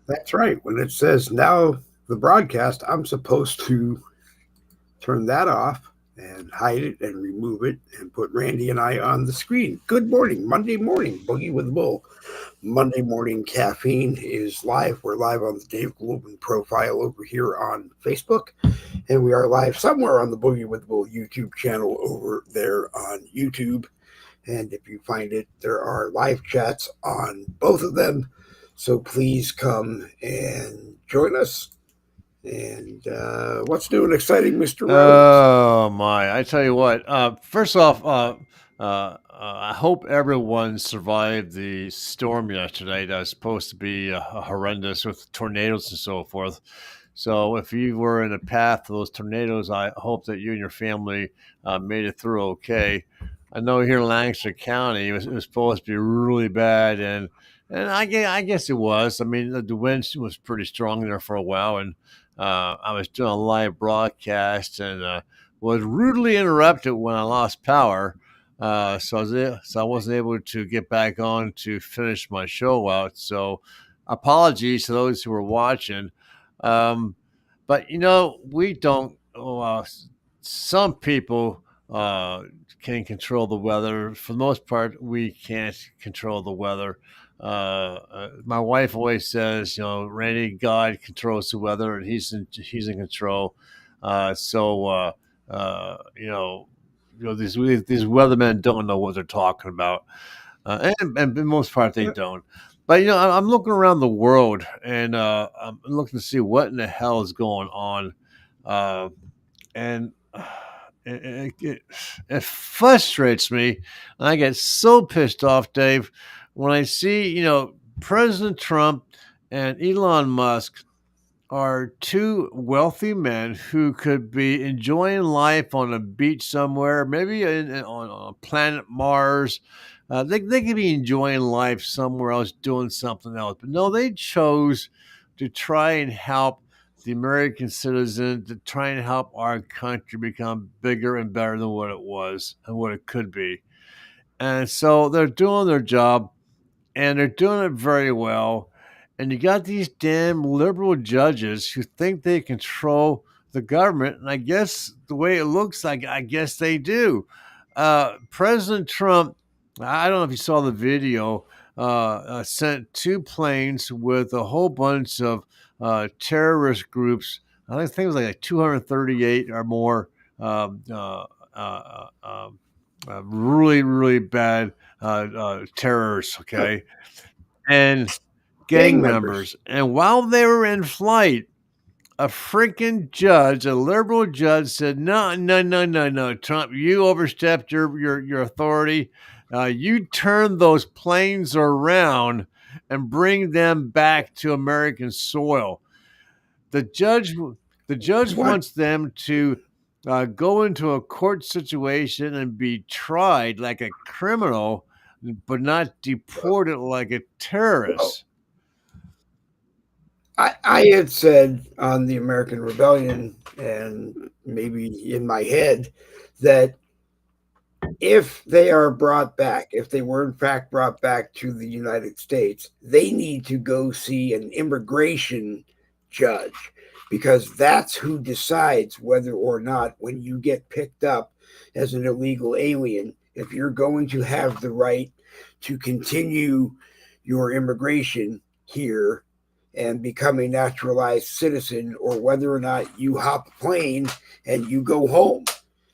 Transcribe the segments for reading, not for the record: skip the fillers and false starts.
That's right. When it says now the broadcast, I'm supposed to turn that off and hide it and remove it and put Randy and I on the screen. Good morning, Monday morning, Boogie with the Bull. Monday morning caffeine is live. We're live on the Dave Globin profile over here on Facebook, and we are live somewhere on the Boogie with the Bull YouTube channel over there on YouTube. And if you find it, there are live chats on both of them. So please come and join us. And what's new and exciting, Mr. Rhodes? Oh my! I tell you what. First off, I hope everyone survived the storm yesterday. That was supposed to be horrendous with tornadoes and so forth. So, if you were in the path of those tornadoes, I hope that you and your family made it through okay. I know here in Lancaster County, it was supposed to be really bad, and I guess it was. I mean, the wind was pretty strong there for a while, and I was doing a live broadcast and was rudely interrupted when I lost power. So I wasn't able to get back on to finish my show out. So apologies to those who were watching. Um, but we don't. Some people can control the weather. For the most part, we can't control the weather. My wife always says, Randy, God controls the weather, and he's in control. So these weathermen don't know what they're talking about, and for the most part they don't. But I'm looking around the world, and I'm looking to see what in the hell is going on, uh, and it frustrates me, and I get so pissed off, Dave, when I see President Trump and Elon Musk are two wealthy men who could be enjoying life on a beach somewhere, maybe on planet Mars. They could be enjoying life somewhere else, doing something else. But no, they chose to try and help the American citizen, to try and help our country become bigger and better than what it was and what it could be. And so they're doing their job, and they're doing it very well. And you got these damn liberal judges who think they control the government, and I guess the way it looks like, I guess they do. President Trump, I don't know if you saw the video, sent two planes with a whole bunch of terrorist groups. I think it was like 238 or more really, really bad terrorists, okay, and Gang gang members. members. And while they were in flight, a freaking judge, a liberal judge, said, "No, no, no, no, no, Trump, you overstepped your authority. You turn those planes around and bring them back to American soil." The judge, the judge What? wants them to go into a court situation and be tried like a criminal, but not deported like a Well, terrorist. I had said on the American Rebellion, and maybe in my head, that if they are brought back, if they were in fact brought back to the United States, they need to go see an immigration judge because that's who decides whether or not, when you get picked up as an illegal alien, if you're going to have the right to continue your immigration here and become a naturalized citizen, or whether or not you hop a plane and you go home.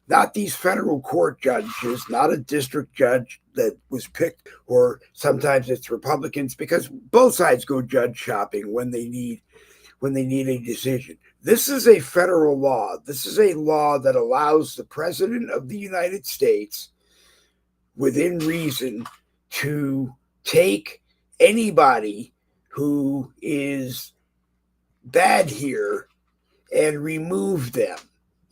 Not these federal court judges, not a district judge that was picked, or sometimes it's Republicans, because both sides go judge shopping when they need a decision. This is a federal law. This is a law that allows the president of the United States, within reason, to take anybody who is bad here and remove them.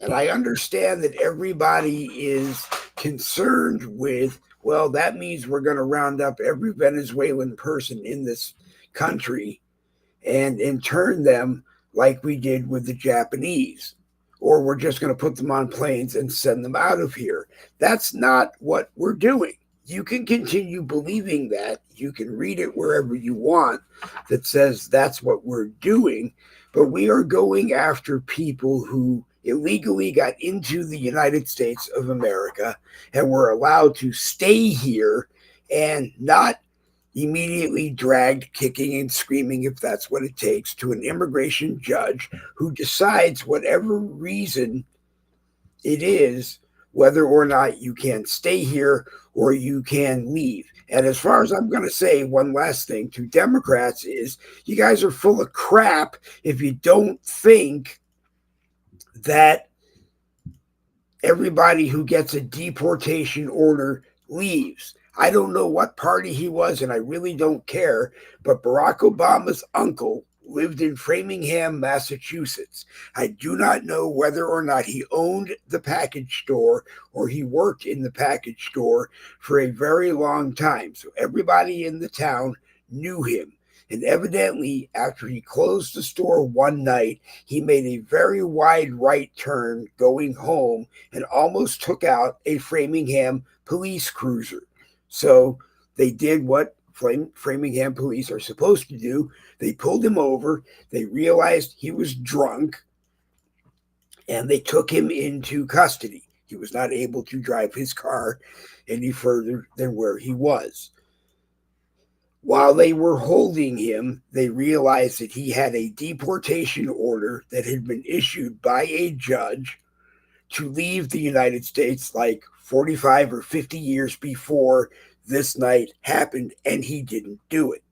And I understand that everybody is concerned with, well, that means we're going to round up every Venezuelan person in this country and intern them like we did with the Japanese. Or we're just going to put them on planes and send them out of here. That's not what we're doing. you can continue believing that. You can read it wherever you want that says that's what we're doing. But we are going after people who illegally got into the United States of America and were allowed to stay here and not immediately dragged kicking and screaming, if that's what it takes, to an immigration judge who decides whatever reason it is whether or not you can stay here or you can leave. And as far as I'm going to say, one last thing to Democrats is you guys are full of crap if you don't think that everybody who gets a deportation order leaves. I don't know what party he was, and I really don't care, but Barack Obama's uncle lived in Framingham, Massachusetts. I do not know whether or not he owned the package store or he worked in the package store for a very long time. So everybody in the town knew him. And evidently, after he closed the store one night, he made a very wide right turn going home and almost took out a Framingham police cruiser. So they did what Framingham police are supposed to do. They pulled him over. They realized he was drunk and they took him into custody. He was not able to drive his car any further than where he was. While they were holding him, they realized that he had a deportation order that had been issued by a judge to leave the United States like 45 or 50 years before this night happened, and he didn't do it.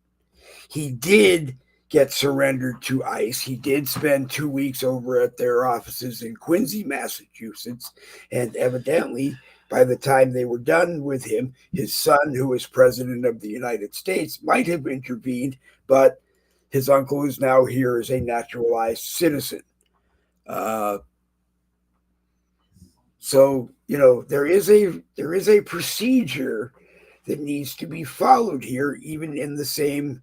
He did get surrendered to ICE. He did spend 2 weeks over at their offices in Quincy, Massachusetts, and evidently by the time they were done with him, his son, who was president of the United States, might have intervened, but his uncle is now here as a naturalized citizen. Uh, so there is a procedure that needs to be followed here, even in the same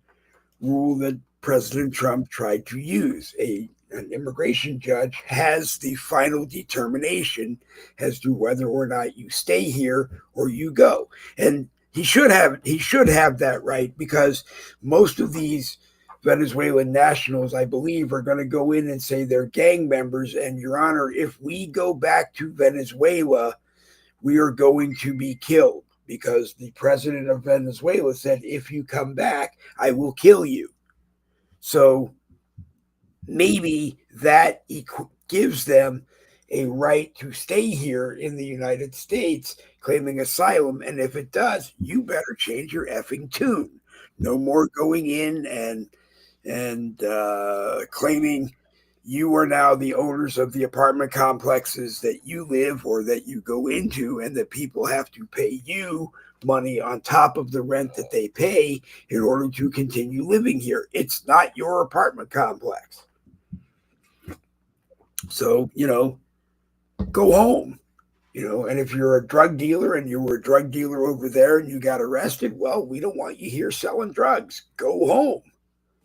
rule that President Trump tried to use. An immigration judge has the final determination as to whether or not you stay here or you go. And he should have that right, because most of these Venezuelan nationals, I believe, are going to go in and say they're gang members. And Your Honor, if we go back to Venezuela, we are going to be killed, because the president of Venezuela said, if you come back, I will kill you. So maybe that gives them a right to stay here in the United States claiming asylum. And if it does, you better change your effing tune. No more going in and claiming you are now the owners of the apartment complexes that you live or that you go into, and that people have to pay you money on top of the rent that they pay in order to continue living here. It's not your apartment complex. So, go home. And if you're a drug dealer and you were a drug dealer over there and you got arrested, well, we don't want you here selling drugs. Go home,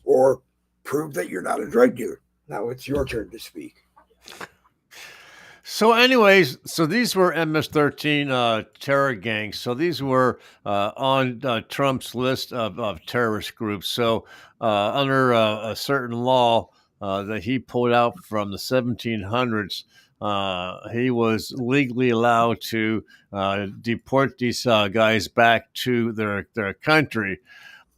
or prove that you're not a drug dealer. Now it's your turn to speak. So, anyways, these were MS-13 terror gangs. So these were on Trump's list of terrorist groups. So under a certain law that he pulled out from the 1700s, he was legally allowed to deport these guys back to their country.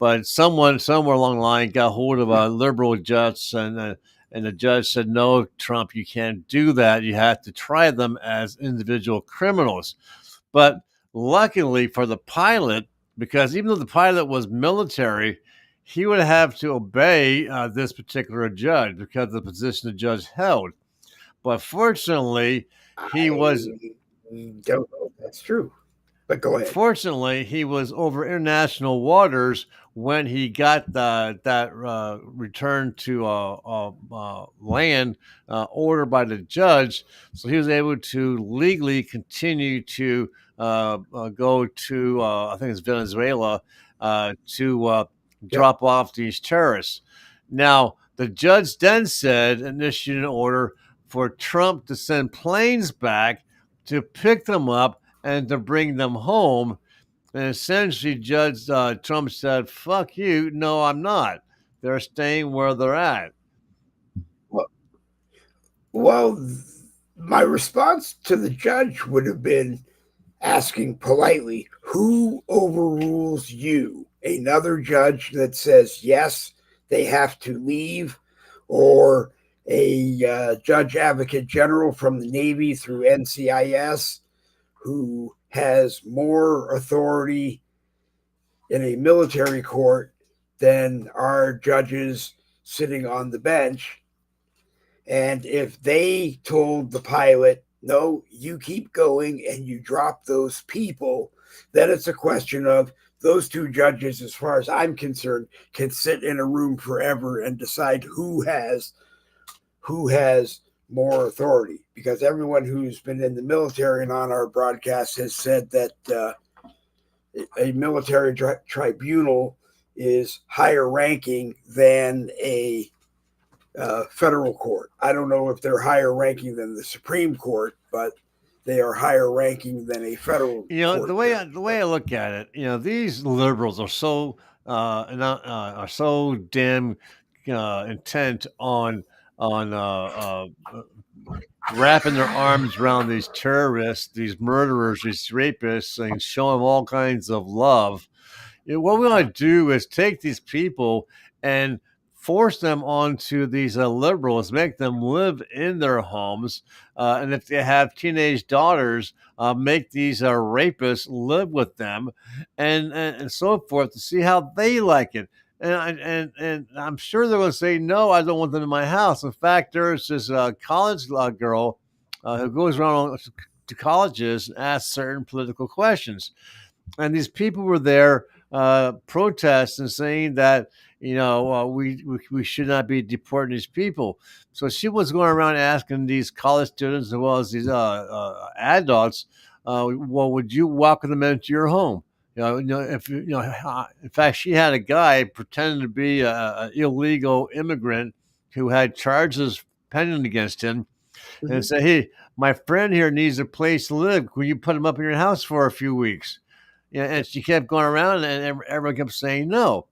But someone somewhere along the line got hold of a liberal judge, and the judge said, "No, Trump, you can't do that. You have to try them as individual criminals." But luckily for the pilot, because even though the pilot was military, he would have to obey this particular judge because of the position the judge held. But fortunately, he was I don't know if that's true, but go ahead. Fortunately, he was over international waters when he got that return to land ordered by the judge. So he was able to legally continue to go to, I think it's Venezuela, to Yep. drop off these terrorists. Now, the judge then said and issued an order for Trump to send planes back to pick them up and to bring them home. And essentially, Judge Trump said, "Fuck you. No, I'm not. They're staying where they're at." Well, well, my response to the judge would have been asking politely, who overrules you? Another judge that says, yes, they have to leave, or a judge advocate general from the Navy through NCIS who has more authority in a military court than our judges sitting on the bench. And if they told the pilot, no, you keep going and you drop those people, then it's a question of those two judges, as far as I'm concerned, can sit in a room forever and decide who has more authority. Because everyone who's been in the military and on our broadcast has said that a military tribunal is higher ranking than a federal court. I don't know if they're higher ranking than the Supreme Court, but they are higher ranking than a federal You know, court judge. the way I look at it, these liberals are so are so damn intent on wrapping their arms around these terrorists, these murderers, these rapists, and show them all kinds of love. What we want to do is take these people and force them onto these liberals, make them live in their homes, and if they have teenage daughters, make these rapists live with them, and so forth to see how they like it. And I'm sure they're going to say no. I don't want them in my house. In fact, there's this college girl who goes around to colleges and asks certain political questions, and these people were there protesting, saying that we should not be deporting these people. So she was going around asking these college students as well as these adults, well, would you welcome them into your home? If in fact, she had a guy pretending to be an illegal immigrant who had charges pending against him, and Mhm. say, "Hey, my friend here needs a place to live. Will you put him up in your house for a few weeks?" Yeah, and she kept going around, and everyone kept saying no.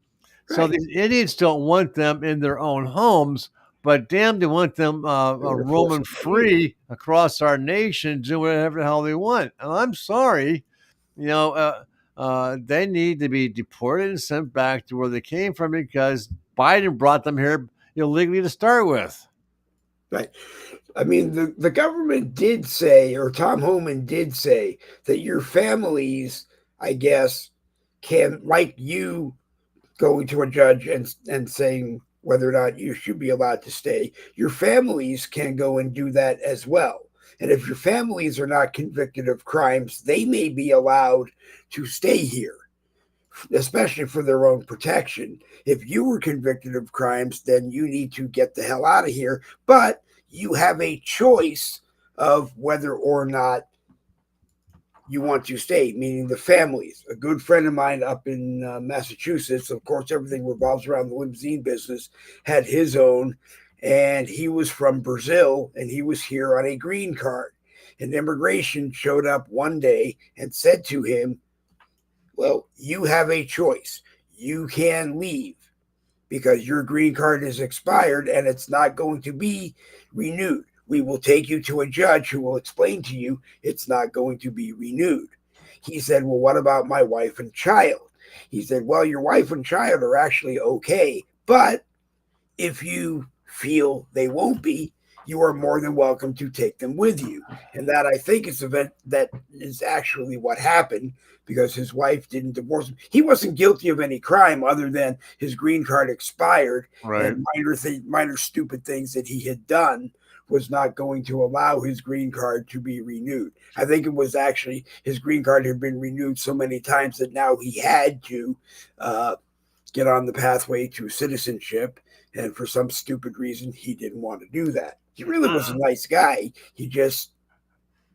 So Right. these idiots don't want them in their own homes, but damn, they want them They want to force roaming them to leave. free across our nation, doing whatever the hell they want. And I'm sorry, you know, they need to be deported and sent back to where they came from because Biden brought them here illegally to start with. Right. I mean, the government did say, or Tom Homan did say, that your families, I guess, can, like you, going to a judge and saying whether or not you should be allowed to stay, your families can go and do that as well. And if your families are not convicted of crimes, they may be allowed to stay here, especially for their own protection. If you were convicted of crimes, then you need to get the hell out of here. But you have a choice of whether or not you want to stay, meaning the families. A good friend of mine up in Massachusetts, of course, everything revolves around the limousine business, had his own, and he was from Brazil, and he was here on a green card. And immigration showed up one day and said to him, well, you have a choice. You can leave because your green card is expired and it's not going to be renewed. We will take you to a judge who will explain to you it's not going to be renewed. He said, well, what about my wife and child? He said, well, your wife and child are actually okay, but if you feel they won't be, you are more than welcome to take them with you. And that, I think, is event that is actually what happened because his wife didn't divorce him. He wasn't guilty of any crime other than his green card expired Right. and minor stupid things that he had done was not going to allow his green card to be renewed. I think it was actually his green card had been renewed so many times that now he had to get on the pathway to citizenship. And for some stupid reason, he didn't want to do that. He really was a nice guy. He just,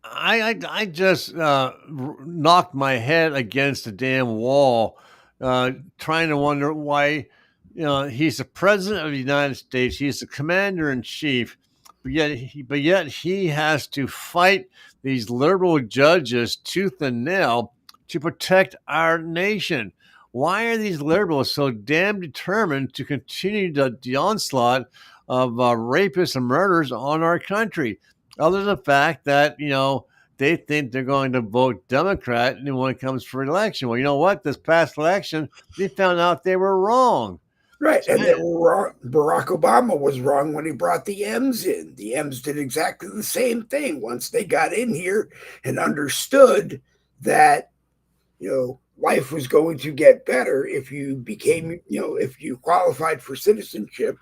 I just knocked my head against a damn wall, trying to wonder why. He's the president of the United States. He's the commander in chief, but yet he has to fight these liberal judges tooth and nail to protect our nation. Why are these liberals so damn determined to continue the onslaught of rapists and murderers on our country? Other than the fact that, they think they're going to vote Democrat when it comes for election. Well, you know what? This past election, they found out they were wrong. Right, and they were wrong. Barack Obama was wrong when he brought the M's in. The M's did exactly the same thing once they got in here and understood that life was going to get better if you became, if you qualified for citizenship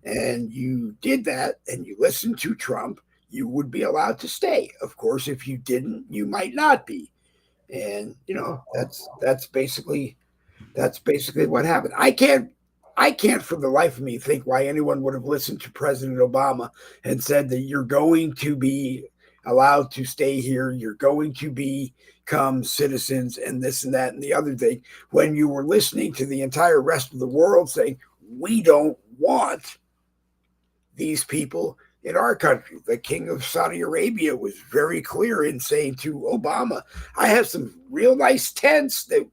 and you did that and you listened to Trump, you would be allowed to stay. Of course, if you didn't, you might not be. And that's basically what happened. I can't for the life of me think why anyone would have listened to President Obama and said that you're going to be allowed to stay here, you're going to become citizens and this and that and the other thing, when you were listening to the entire rest of the world saying, we don't want these people in our country. The king of Saudi Arabia was very clear in saying to Obama, I have some real nice tents that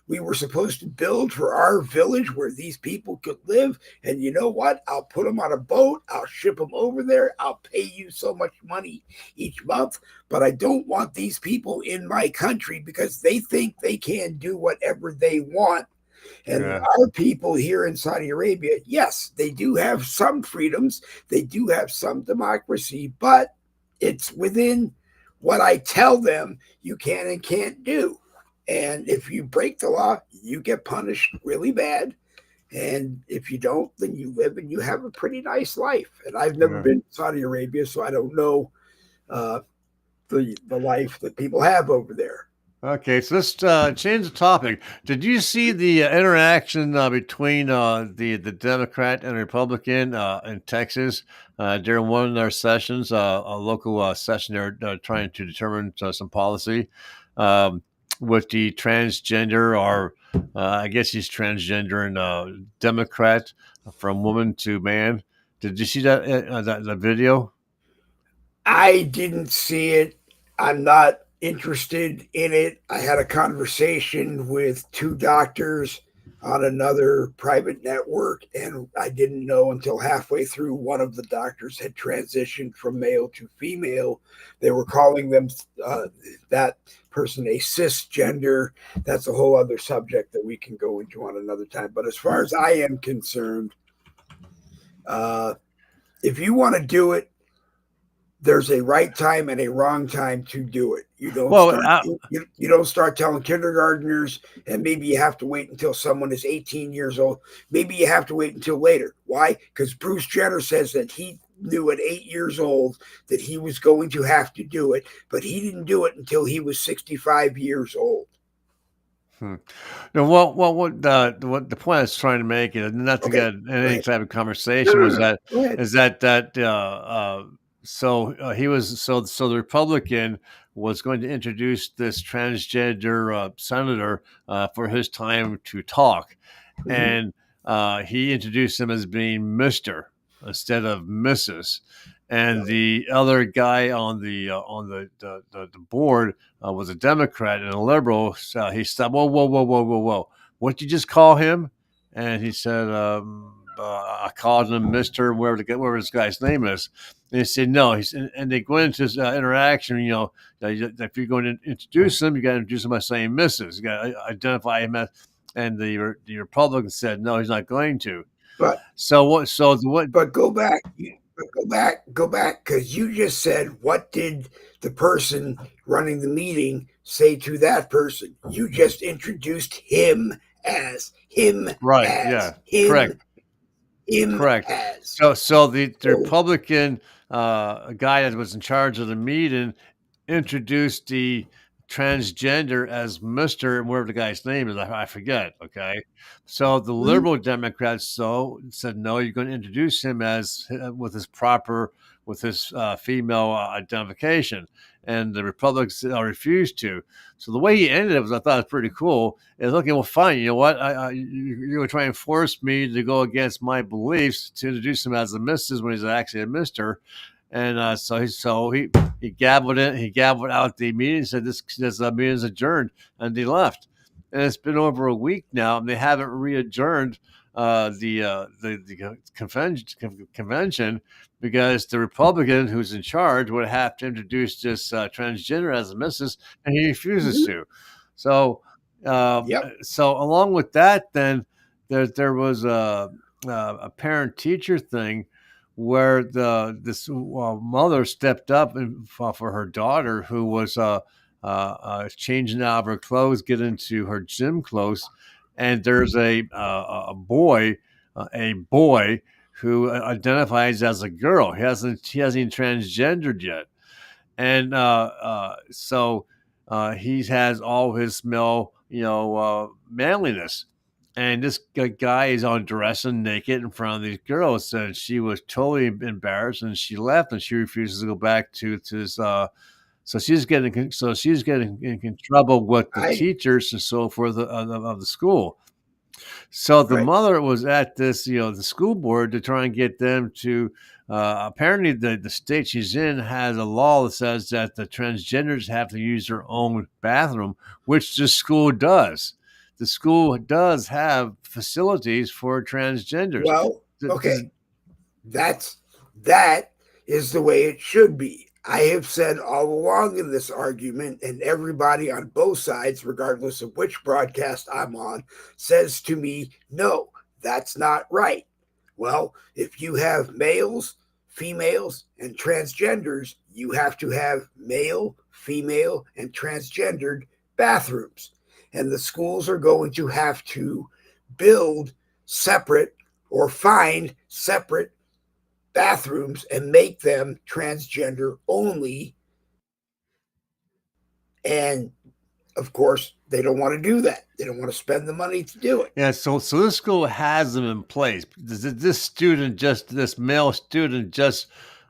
we were supposed to build for our village where these people could live. And you know what? I'll put them on a boat. I'll ship them over there. I'll pay you so much money each month. But I don't want these people in my country because they think they can do whatever they want. And our people here in Saudi Arabia, yes, they do have some freedoms. They do have some democracy, but it's within what I tell them you can and can't do. And if you break the law, you get punished really bad. And if you don't, then you live and you have a pretty nice life. And I've never been to Saudi Arabia, so I don't know the life that people have over there. Okay, so let's change the topic. Did you see the interaction between the Democrat and Republican in Texas during one of their sessions, a local session? They're trying to determine some policy with the transgender, or I guess he's transgender and Democrat from woman to man. Did you see that video? I didn't see it. I'm not interested in it. I had a conversation with two doctors on another private network, and I didn't know until halfway through one of the doctors had transitioned from male to female. They were calling them that person a cisgender. That's a whole other subject that we can go into on another time. But as far as I am concerned, if you want to do it, there's a right time and a wrong time to do it. You don't start telling kindergartners, and maybe you have to wait until someone is 18 years old. Maybe you have to wait until later. Why? Because Bruce Jenner says that he knew at 8 years old that he was going to have to do it, but he didn't do it until he was 65 years old. No, what the point I was trying to make, not to get any type of conversation, was that so the Republican was going to introduce this transgender senator for his time to talk, and he introduced him as being Mister instead of Mrs. And the other guy on the board was a Democrat and a liberal. So he said, whoa. What did you just call him? And he said, I called him Mr. Whatever this guy's name is. And he said, no. And they go into this interaction, if you're going to introduce him, you got to introduce him by saying Mrs. You got to identify him as, and the Republican said, no, he's not going to. But go back. Go back, because you just said, what did the person running the meeting say to that person? You just introduced him as him. Right. As, yeah. Him, correct. Him Correct. As. So the Republican guy that was in charge of the meeting introduced the transgender as Mr. and whatever the guy's name is, I forget. Okay. So the liberal Democrats said, no, you're going to introduce him as with his female identification. And the Republicans refused to. So the way he ended it was, I thought it was pretty cool. Is, okay, well, fine. You know what? You're going to try and force me to go against my beliefs to introduce him as a Mrs. when he's actually a Mister. And so he he gabbled in, he gabbled out the meeting, said this meeting is adjourned, and they left. And it's been over a week now, and they haven't re-adjourned the convention because the Republican who's in charge would have to introduce this transgender as a missus, and he refuses Mhm. to. So, Yep. so along with that, then there was a parent teacher thing where this mother stepped up for her daughter who was changing out of her clothes, getting into her gym clothes, and there's a boy who identifies as a girl. He hasn't even transgendered yet, and he has all his male, manliness. And this guy is undressing naked in front of these girls, and she was totally embarrassed, and she left, and she refuses to go back to this. So she's getting in trouble with the I teachers and so forth of the school. So the right. mother was at this, the school board to try and get them to. Apparently, the state she's in has a law that says that the transgenders have to use their own bathroom, which the school does. The school does have facilities for transgenders. Well, Does, okay. That's that is the way it should be. I have said all along in this argument, and everybody on both sides, regardless of which broadcast I'm on, says to me, no, that's not right. Well, if you have males, females, and transgenders, you have to have male, female, and transgendered bathrooms. And the schools are going to have to build separate or find separate bathrooms and make them transgender only. And of course, they don't want to do that. They don't want to spend the money to do it. Yeah, so this school has them in place. This male student just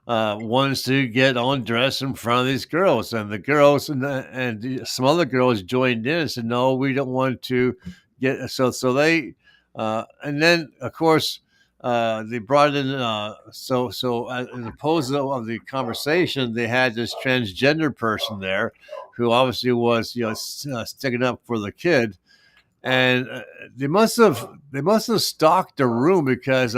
wants to get undressed in front of these girls, and the girls and some other girls joined in and said, "No, we don't want to get." So they, and then of course they brought in. In the pose of the conversation, they had this transgender person there, who obviously was sticking up for the kid, and they must have stalked the room because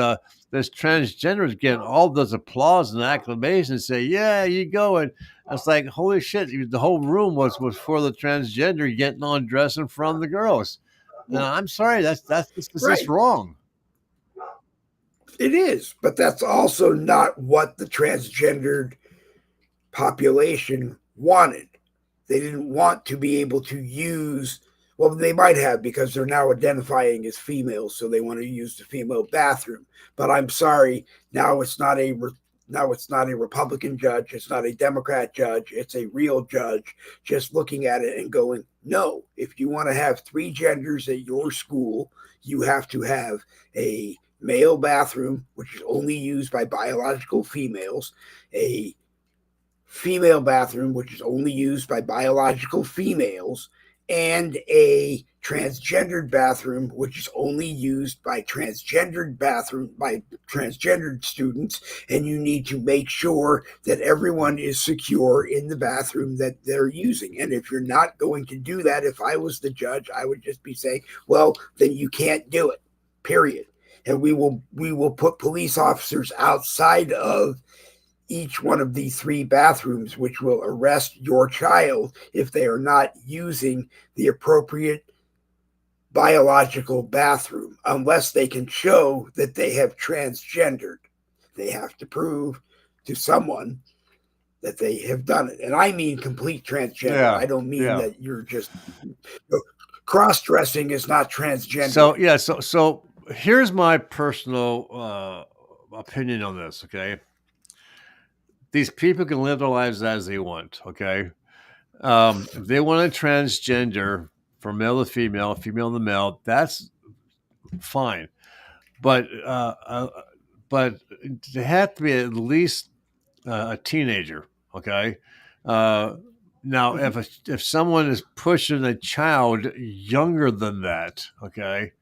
this transgender is getting all this applause and acclamation and say, "Yeah, you go." And it's like, holy shit, the whole room was for the transgender getting on dressing from the girls. And Well, I'm sorry, that's just right. wrong. It is, but that's also not what the transgendered population wanted. They didn't want to be able to use, well, they might have because they're now identifying as females, so they want to use the female bathroom. But I'm sorry, now it's not a Republican judge, it's not a Democrat judge, it's a real judge just looking at it and going, no, if you want to have three genders at your school, you have to have a male bathroom, which is only used by biological females, a female bathroom, which is only used by biological females, and a transgendered bathroom, which is only used by transgendered students. And you need to make sure that everyone is secure in the bathroom that they're using. And if you're not going to do that, if I was the judge, I would just be saying, well, then you can't do it. Period. And we will put police officers outside of each one of the three bathrooms, which will arrest your child if they are not using the appropriate biological bathroom, unless they can show that they have transgendered. They have to prove to someone that they have done it. And I mean complete transgender. Yeah, I don't mean yeah. that you're just cross dressing is not So transgendering. yeah, so here's my personal opinion on this. Okay, these people can live their lives as they want. Okay, if they want to transgender from male to female, female to male, that's fine. But but they have to be at least a teenager. Okay. Uh, Now, Mhm. if someone is pushing a child younger than that, okay,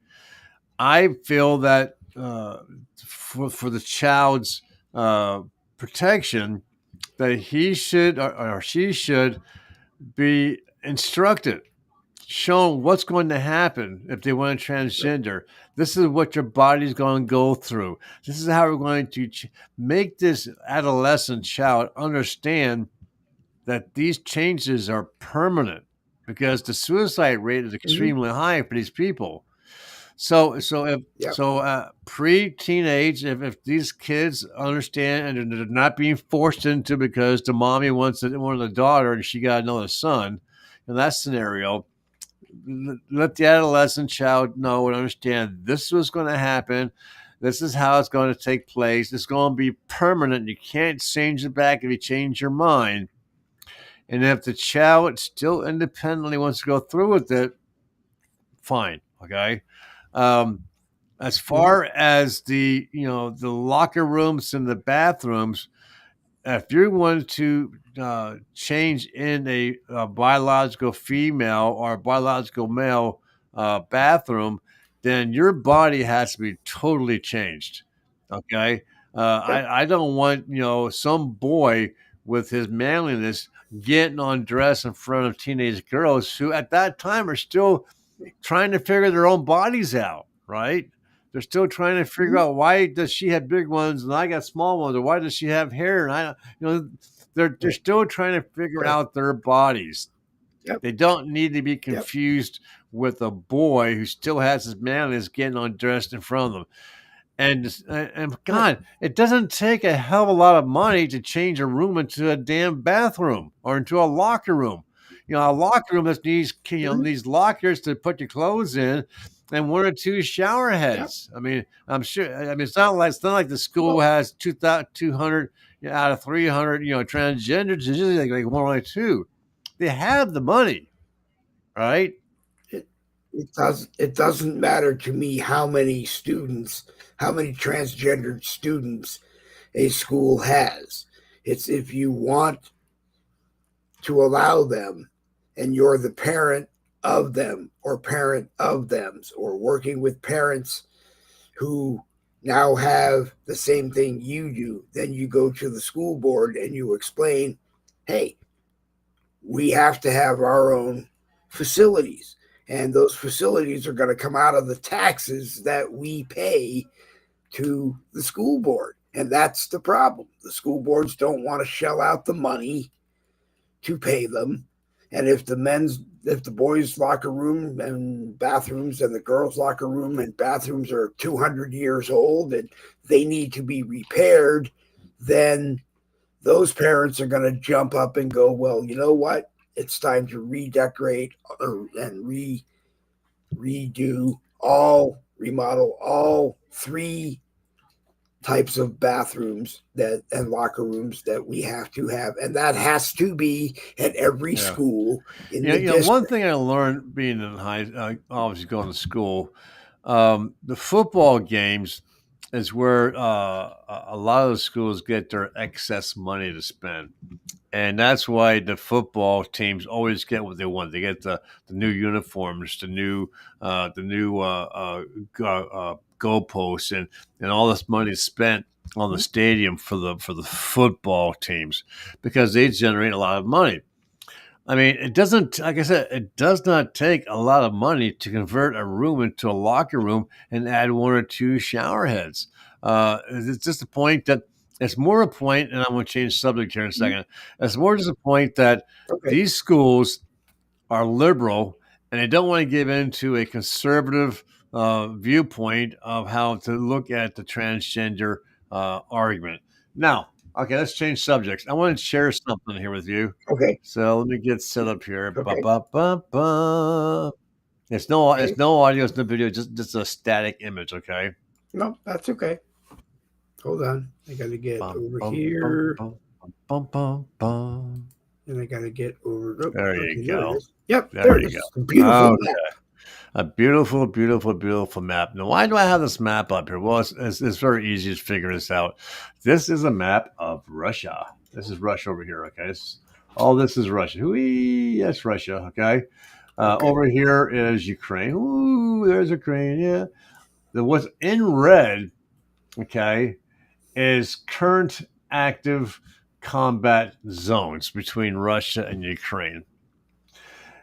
I feel that for the child's uh, protection, that he should or she should be instructed, shown what's going to happen if they want to Yep. transgender. This is what your body's going to go through. This is how we're going to make this adolescent child understand that these changes are permanent, because the suicide rate is Hmm. extremely high for these people. Yep. Pre-teenage, if these kids understand and they're not being forced into because the mommy wanted a daughter and she got another son, in that scenario, let the adolescent child know and understand this was going to happen. This is how it's going to take place. It's going to be permanent. You can't change it back if you change your mind. And if the child still independently wants to go through with it, fine. Okay. Um, as Hmm. far as the locker rooms and the bathrooms, if you want to change in a biological female or a biological male bathroom, then your body has to be totally changed. Okay, Yep. I don't want some boy with his manliness getting undressed in front of teenage girls who at that time are still trying to figure their own bodies out, right? They're still trying to figure Hmm. out, why does she have big ones and I got small ones, or why does she have hair and I, they're Right. still trying to figure Right. out their bodies. Yep. They don't need to be Yep. confused with a boy who still has his manliness getting undressed in front of them. And Right. God, it doesn't take a hell of a lot of money to change a room into a damn bathroom or into a locker room. A locker room that needs Hmm. these lockers to put your clothes in, and one or two shower Yep. heads. I mean, I'm sure. I mean, it's not like the school Well, has 2,200 out of 300 transgenders. It's usually like one or two. They have the money, right? it it doesn't matter to me how many students, how many transgendered students a school has. It's if you want to allow them and you're the parent of them or parent of them's or working with parents who now have the same thing you do, then you go to the school board and you explain, hey, we have to have our own facilities. And those facilities are going to come out of the taxes that we pay to the school board. And that's the problem. The school boards don't want to shell out the money to pay them. And if the boys' locker room and bathrooms and the girls' locker room and bathrooms are 200 years old and they need to be repaired, then those parents are going to jump up and go, well, you know what? It's time to redecorate and redo remodel all three types of bathrooms that and locker rooms that we have to have, and that has to be at every Yeah. school in Yeah, the one district. thing I learned being in obviously going to school, the football games is where a lot of the schools get their excess money to spend, and that's why the football teams always get what they want. They get the new uniforms, the new goalposts, and all this money is spent on the Mhm. stadium for the football teams because they generate a lot of money. I mean, it doesn't, like I said, it does not take a lot of money to convert a room into a locker room and add one or two shower heads. It's just a point that it's more a point, and I'm going to change subject here in a Mhm. second. It's more just a point that Okay. these schools are liberal and they don't want to give in to a conservative viewpoint of how to look at the transgender argument. Now, okay, let's change subjects. I want to share something here with you. Okay. So let me get set up here. Ba, Okay. ba, ba, ba. It's Okay. no audio, it's no video, just a static image. Okay. No, that's okay. Hold on. I got to get Bum, over bum, bum, here bum, bum, bum, bum. and I got to get over. Oh, There you okay. There it go. is. Yep. There There it you is. It's a go. beautiful Okay. map. A beautiful, beautiful, beautiful map. Now, why do I have this map up here? Well, it's very easy to figure this out. This is a map of Russia. This is Russia over here. Okay. All this is Russia. Whee, that's Russia. Okay. Okay. Over here is Ukraine. Ooh, there's Ukraine. Yeah. What's in red, okay, is current active combat zones between Russia and Ukraine.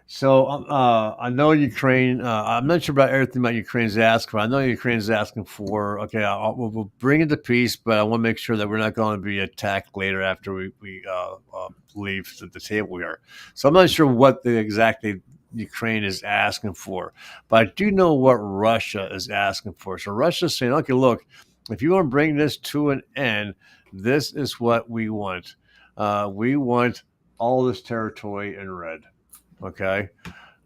So I know Ukraine. I'm not sure about everything about Ukraine's asking, but I know Ukraine's asking for. Okay, we'll bring it to peace, but I want to make sure that we're not going to be attacked later after we leave the table here. So I'm not sure what the exactly Ukraine is asking for, but I do know what Russia is asking for. So Russia's saying, okay, look, if you want to bring this to an end, this is what we want. We want all this territory in red. Okay.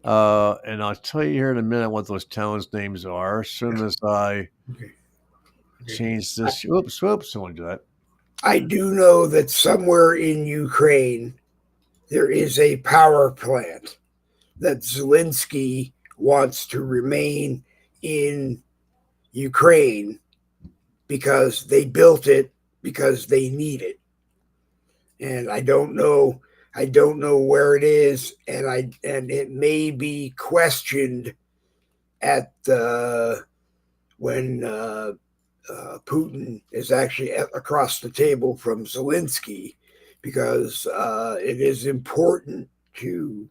And I'll tell you here in a minute what those towns' names are. As soon as I Okay. Okay. change this, whoops, I want to do that. I do know that somewhere in Ukraine there is a power plant that Zelensky wants to remain in Ukraine because they built it because they need it. And I don't know where it is, and it may be questioned at when Putin is actually across the table from Zelensky, because it is important to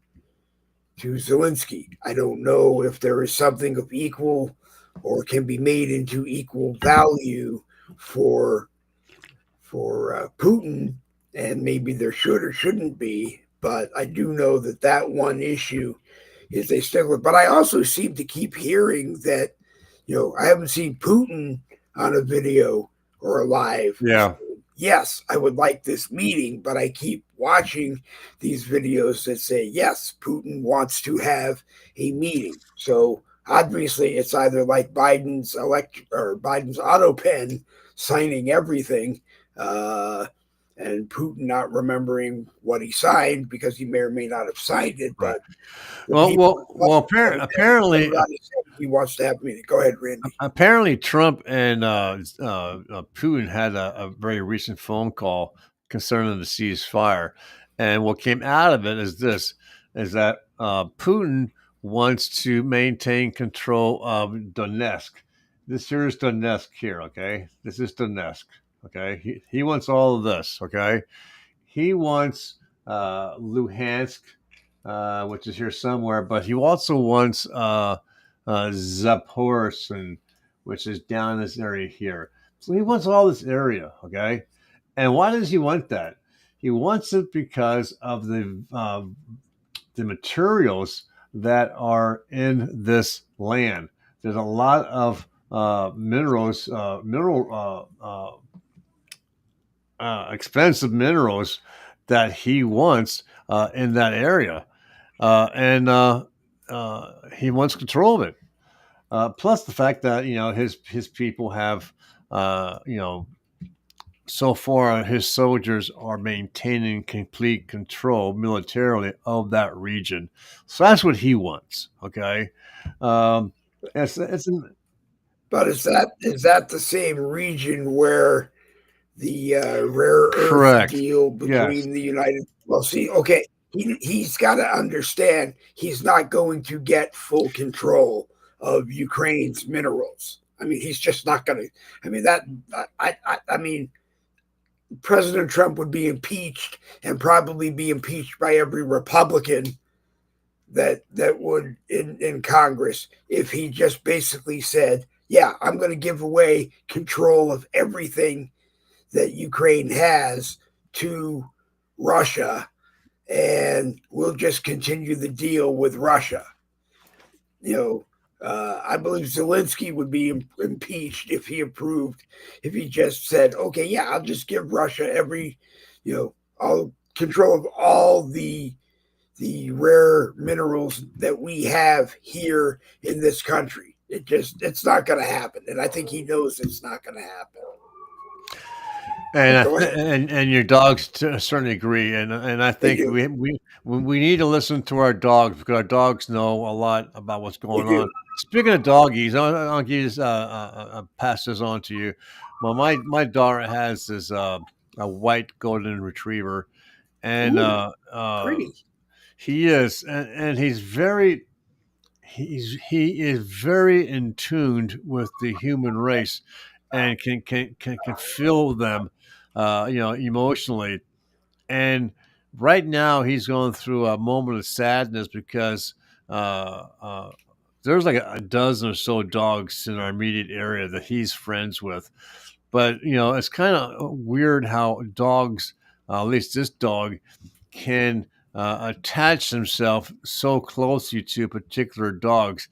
Zelensky. I don't know if there is something of equal or can be made into equal value for Putin, and maybe there should or shouldn't be. But I do know that that one issue is a stickler. But I also seem to keep hearing that, I haven't seen Putin on a video or a live. Yeah. Yes, I would like this meeting, but I keep watching these videos that say, yes, Putin wants to have a meeting. So obviously it's either like Biden's Biden's auto pen signing everything, and Putin not remembering what he signed because he may or may not have signed it. Right. But Apparently, he wants to have a meeting. Go ahead, Randy. apparently, Trump and Putin had a very recent phone call concerning the ceasefire, and what came out of it is this: is that Putin wants to maintain control of Donetsk. This here is Donetsk here, okay? This is Donetsk, okay? He wants all of this, okay? He wants Luhansk, which is here somewhere, but he also wants Zaporizhzhia, which is down in this area here. So he wants all this area, okay? And why does he want that? He wants it because of the materials that are in this land. There's a lot of expensive minerals that he wants in that area, and he wants control of it. Plus the fact that his people have so far his soldiers are maintaining complete control militarily of that region. So that's what he wants. Okay, um, it's But is that the same region where the rare earth correct. deal Yes, between the United? Well, see, okay, he's got to understand he's not going to get full control of Ukraine's minerals. I mean, he's just not going to. I mean that. I mean, President Trump would be impeached and probably be impeached by every Republican that would in Congress if he just basically said, "Yeah, I'm going to give away control of everything that Ukraine has to Russia, and we'll just continue the deal with Russia." I believe Zelensky would be impeached if he approved, if he just said, "Okay, yeah, I'll just give Russia every, all control of all the rare minerals that we have here in this country." It's not going to happen, and I think he knows it's not going to happen. and Go ahead. and your dogs certainly agree, and I They think do. we need to listen to our dogs because our dogs know a lot about what's They going do. on. Speaking of doggies, I'll give this, pass this on to you. Well, my daughter has this a white golden retriever, and Ooh, pretty. he is, and he is very in tuned with the human race, and can feel them, emotionally. And right now, he's going through a moment of sadness because uh, uh, there's like a dozen or so dogs in our immediate area that he's friends with. But it's kind of weird how dogs, at least this dog, can attach himself so closely to particular dogs,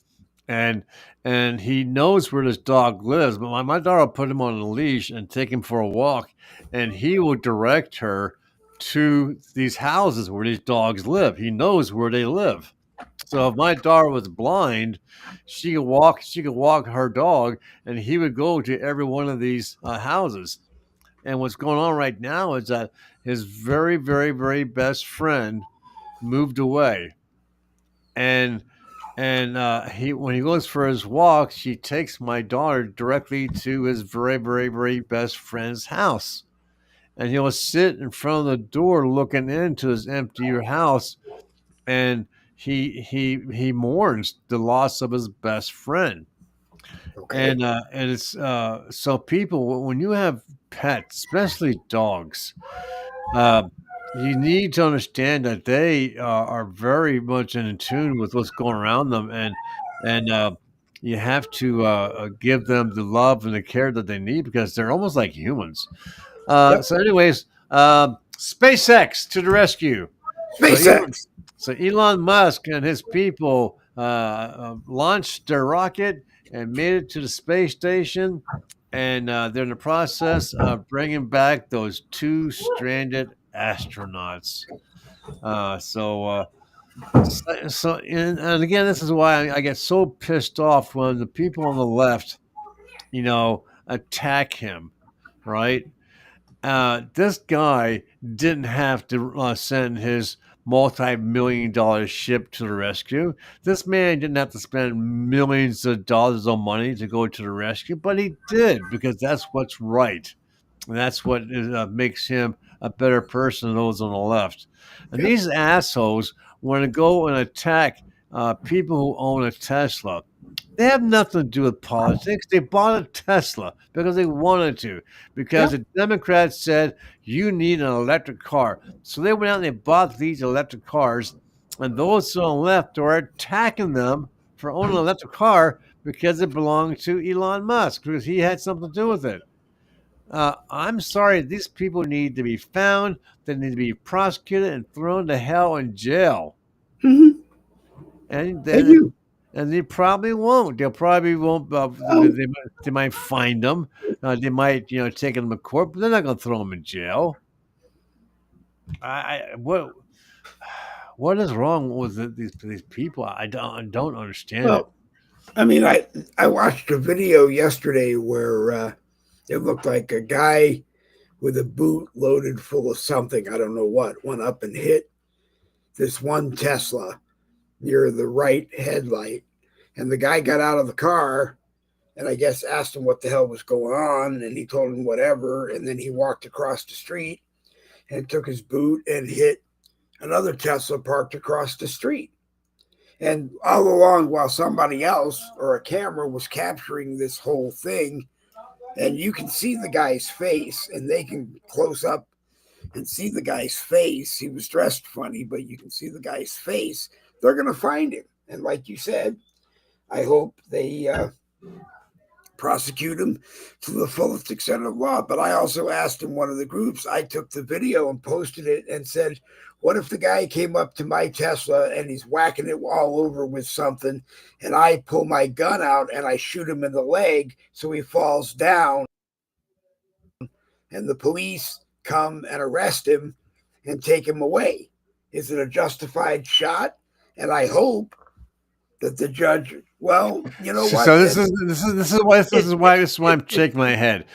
and he knows where this dog lives. But my daughter will put him on a leash and take him for a walk, and he will direct her to these houses where these dogs live. He knows where they live. So if my daughter was blind, she could walk. She could walk her dog, and he would go to every one of these houses. And what's going on right now is that his very, very, very best friend moved away, and he when he goes for his walks, he takes my daughter directly to his very, very, very best friend's house, and he'll sit in front of the door looking into his empty house, and he mourns the loss of his best friend. Okay. And it's so people, when you have pets, especially dogs, uh, you need to understand that they are very much in tune with what's going around them, and you have to give them the love and the care that they need because they're almost like humans. Yep. So, anyways, SpaceX to the rescue. So, SpaceX. Elon Musk and his people launched their rocket and made it to the space station, and they're in the process of bringing back those two stranded astronauts. And again, this is why I get so pissed off when the people on the left, attack him, right? This guy didn't have to send his multi-million-dollar ship to the rescue. This man didn't have to spend millions of dollars of money to go to the rescue, but he did because that's what's right. And that's what makes him a better person than those on the left. And Yep. these assholes want to go and attack people who own a Tesla. They have nothing to do with politics. They bought a Tesla because they wanted to, because Yep. the Democrats said you need an electric car. So they went out and they bought these electric cars, and those on the left are attacking them for owning an electric car because it belonged to Elon Musk, because he had something to do with it. I'm sorry, these people need to be found. They need to be prosecuted and thrown to hell in jail. Hmm. And They then do. and they probably won't. They'll probably won't. Oh, They might find them. They might, take them to court, but they're not going to throw them in jail. What is wrong with these people? I don't understand it. well, I mean, I watched a video yesterday where it looked like a guy with a boot loaded full of something, I don't know what, went up and hit this one Tesla near the right headlight. And the guy got out of the car and I guess asked him what the hell was going on. And he told him whatever. And then he walked across the street and took his boot and hit another Tesla parked across the street. And all along, while somebody else or a camera was capturing this whole thing, and you can see the guy's face, and they can close up and see the guy's face. He was dressed funny, but you can see the guy's face. They're going to find him. And like you said, I hope they prosecute him to the fullest extent of law. But I also asked in one of the groups, I took the video and posted it and said, what if the guy came up to my Tesla and he's whacking it all over with something, and I pull my gun out and I shoot him in the leg so he falls down, and the police come and arrest him and take him away? Is it a justified shot? And I hope that the judge, well, you know what? So this is why I'm shaking my head.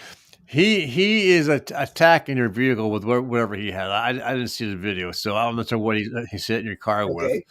He is attacking your vehicle with whatever he had. I didn't see the video, so I'm not sure what he hit in your car with. Okay.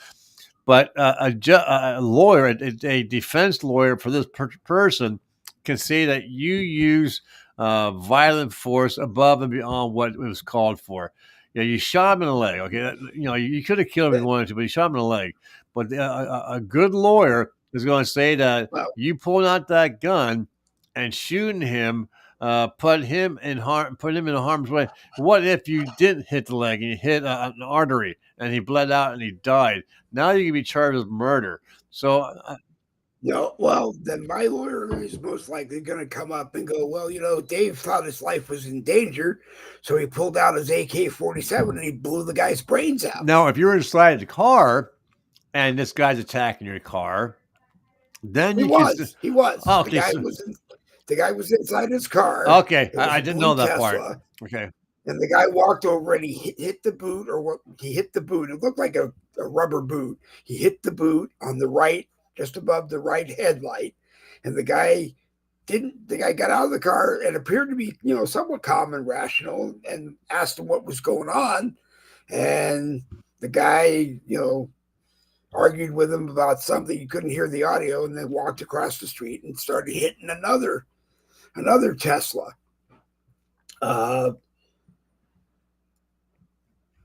But a lawyer, a defense lawyer for this person, can say that you use violent force above and beyond what it was called for. You shot him in the leg. Okay, you could have killed him if you wanted to, but you shot him in the leg. But a good lawyer is going to say that Well, you pulling out that gun and shooting him put him in harm's way. What if you didn't hit the leg and you hit an artery and he bled out and he died? Now you can be charged with murder. So No, well, then my lawyer is most likely going to come up and go, well, Dave thought his life was in danger, so he pulled out his AK-47 and he blew the guy's brains out. now, if you're inside the car and this guy's attacking your car, then He you can. was. He was. Oh, The okay, guy so, was in, the guy was inside his car. okay, It was I a didn't blue know that part. Tesla. Okay, And the guy walked over and he hit the boot, or what? He hit the boot. It looked like a rubber boot. He hit the boot on the right, just above the right headlight. And the guy got out of the car and appeared to be, somewhat calm and rational, and asked him what was going on. And the guy, argued with him about something. You couldn't hear the audio, and then walked across the street and started hitting another Tesla.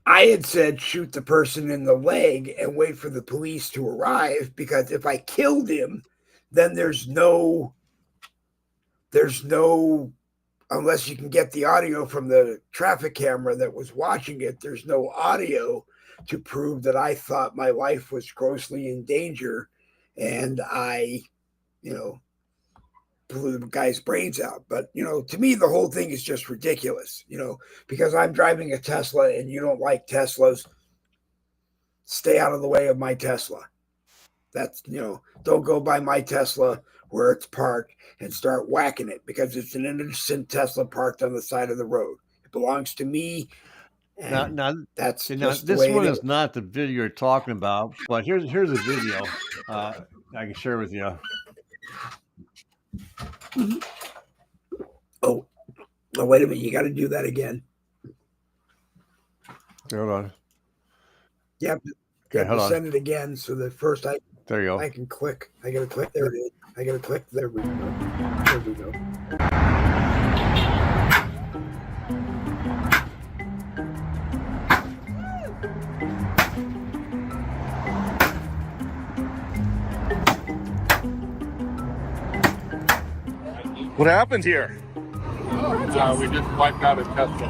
I had said shoot the person in the leg and wait for the police to arrive, because if I killed him, then there's no, unless you can get the audio from the traffic camera that was watching it, there's no audio to prove that I thought my life was grossly in danger and I, blew the guy's brains out. But, to me, the whole thing is just ridiculous, because I'm driving a Tesla and you don't like Teslas, stay out of the way of my Tesla. That's, don't go by my Tesla where it's parked and start whacking it, because it's an innocent Tesla parked on the side of the road. It belongs to me. And that's just this one is not the video you're talking about, but here's a video I can share with you. Oh, wait a minute! You got to do that again. Hold on. You have to send it again. So that first there you go. I can click. I got to click. There it is. I got to click. There we go. There we go. What happened here? We just wiped out a Tesla.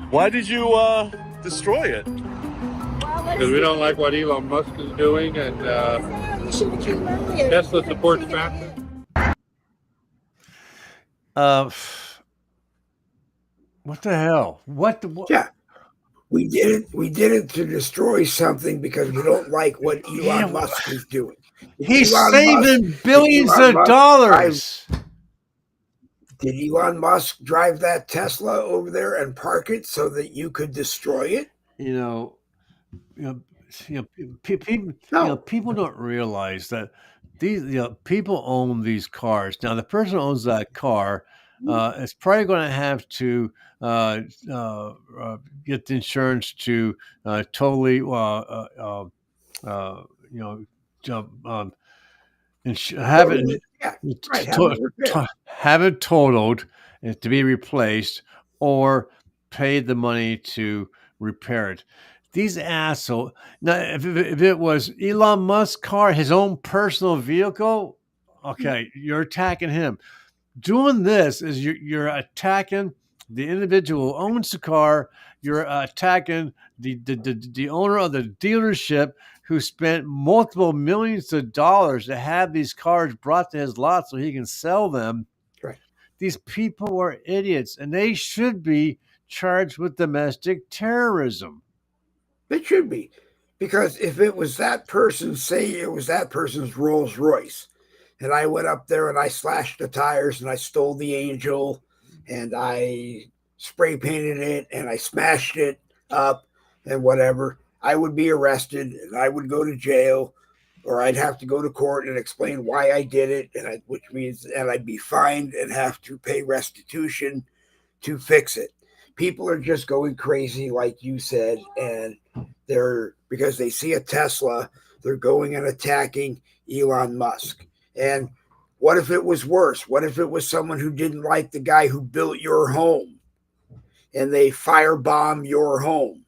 Why did you destroy it? Because we don't like what Elon Musk is doing, and Tesla supports fascism. What the hell? What? Yeah. We did it to destroy something because we don't like what Elon Musk is doing. He's saving billions of dollars. Did Elon Musk drive that Tesla over there and park it so that you could destroy it? People don't realize that these people own these cars. Now, the person who owns that car is probably going to have to get the insurance to totally have it totaled to be replaced, or pay the money to repair it. These assholes. Now, if it was Elon Musk's car, his own personal vehicle, okay, you're attacking him. Doing this is you're attacking the individual who owns the car. You're attacking the owner of the dealership who spent multiple millions of dollars to have these cars brought to his lot so he can sell them. Right. These people are idiots, and they should be charged with domestic terrorism. They should be, because if it was that person, say it was that person's Rolls Royce, and I went up there and I slashed the tires and I stole the Angel and I spray painted it and I smashed it up and whatever, I would be arrested and I would go to jail, or I'd have to go to court and explain why I did it, and I'd be fined and have to pay restitution to fix it. People are just going crazy, like you said, and because they see a Tesla, they're going and attacking Elon Musk. And what if it was worse? What if it was someone who didn't like the guy who built your home and they firebomb your home?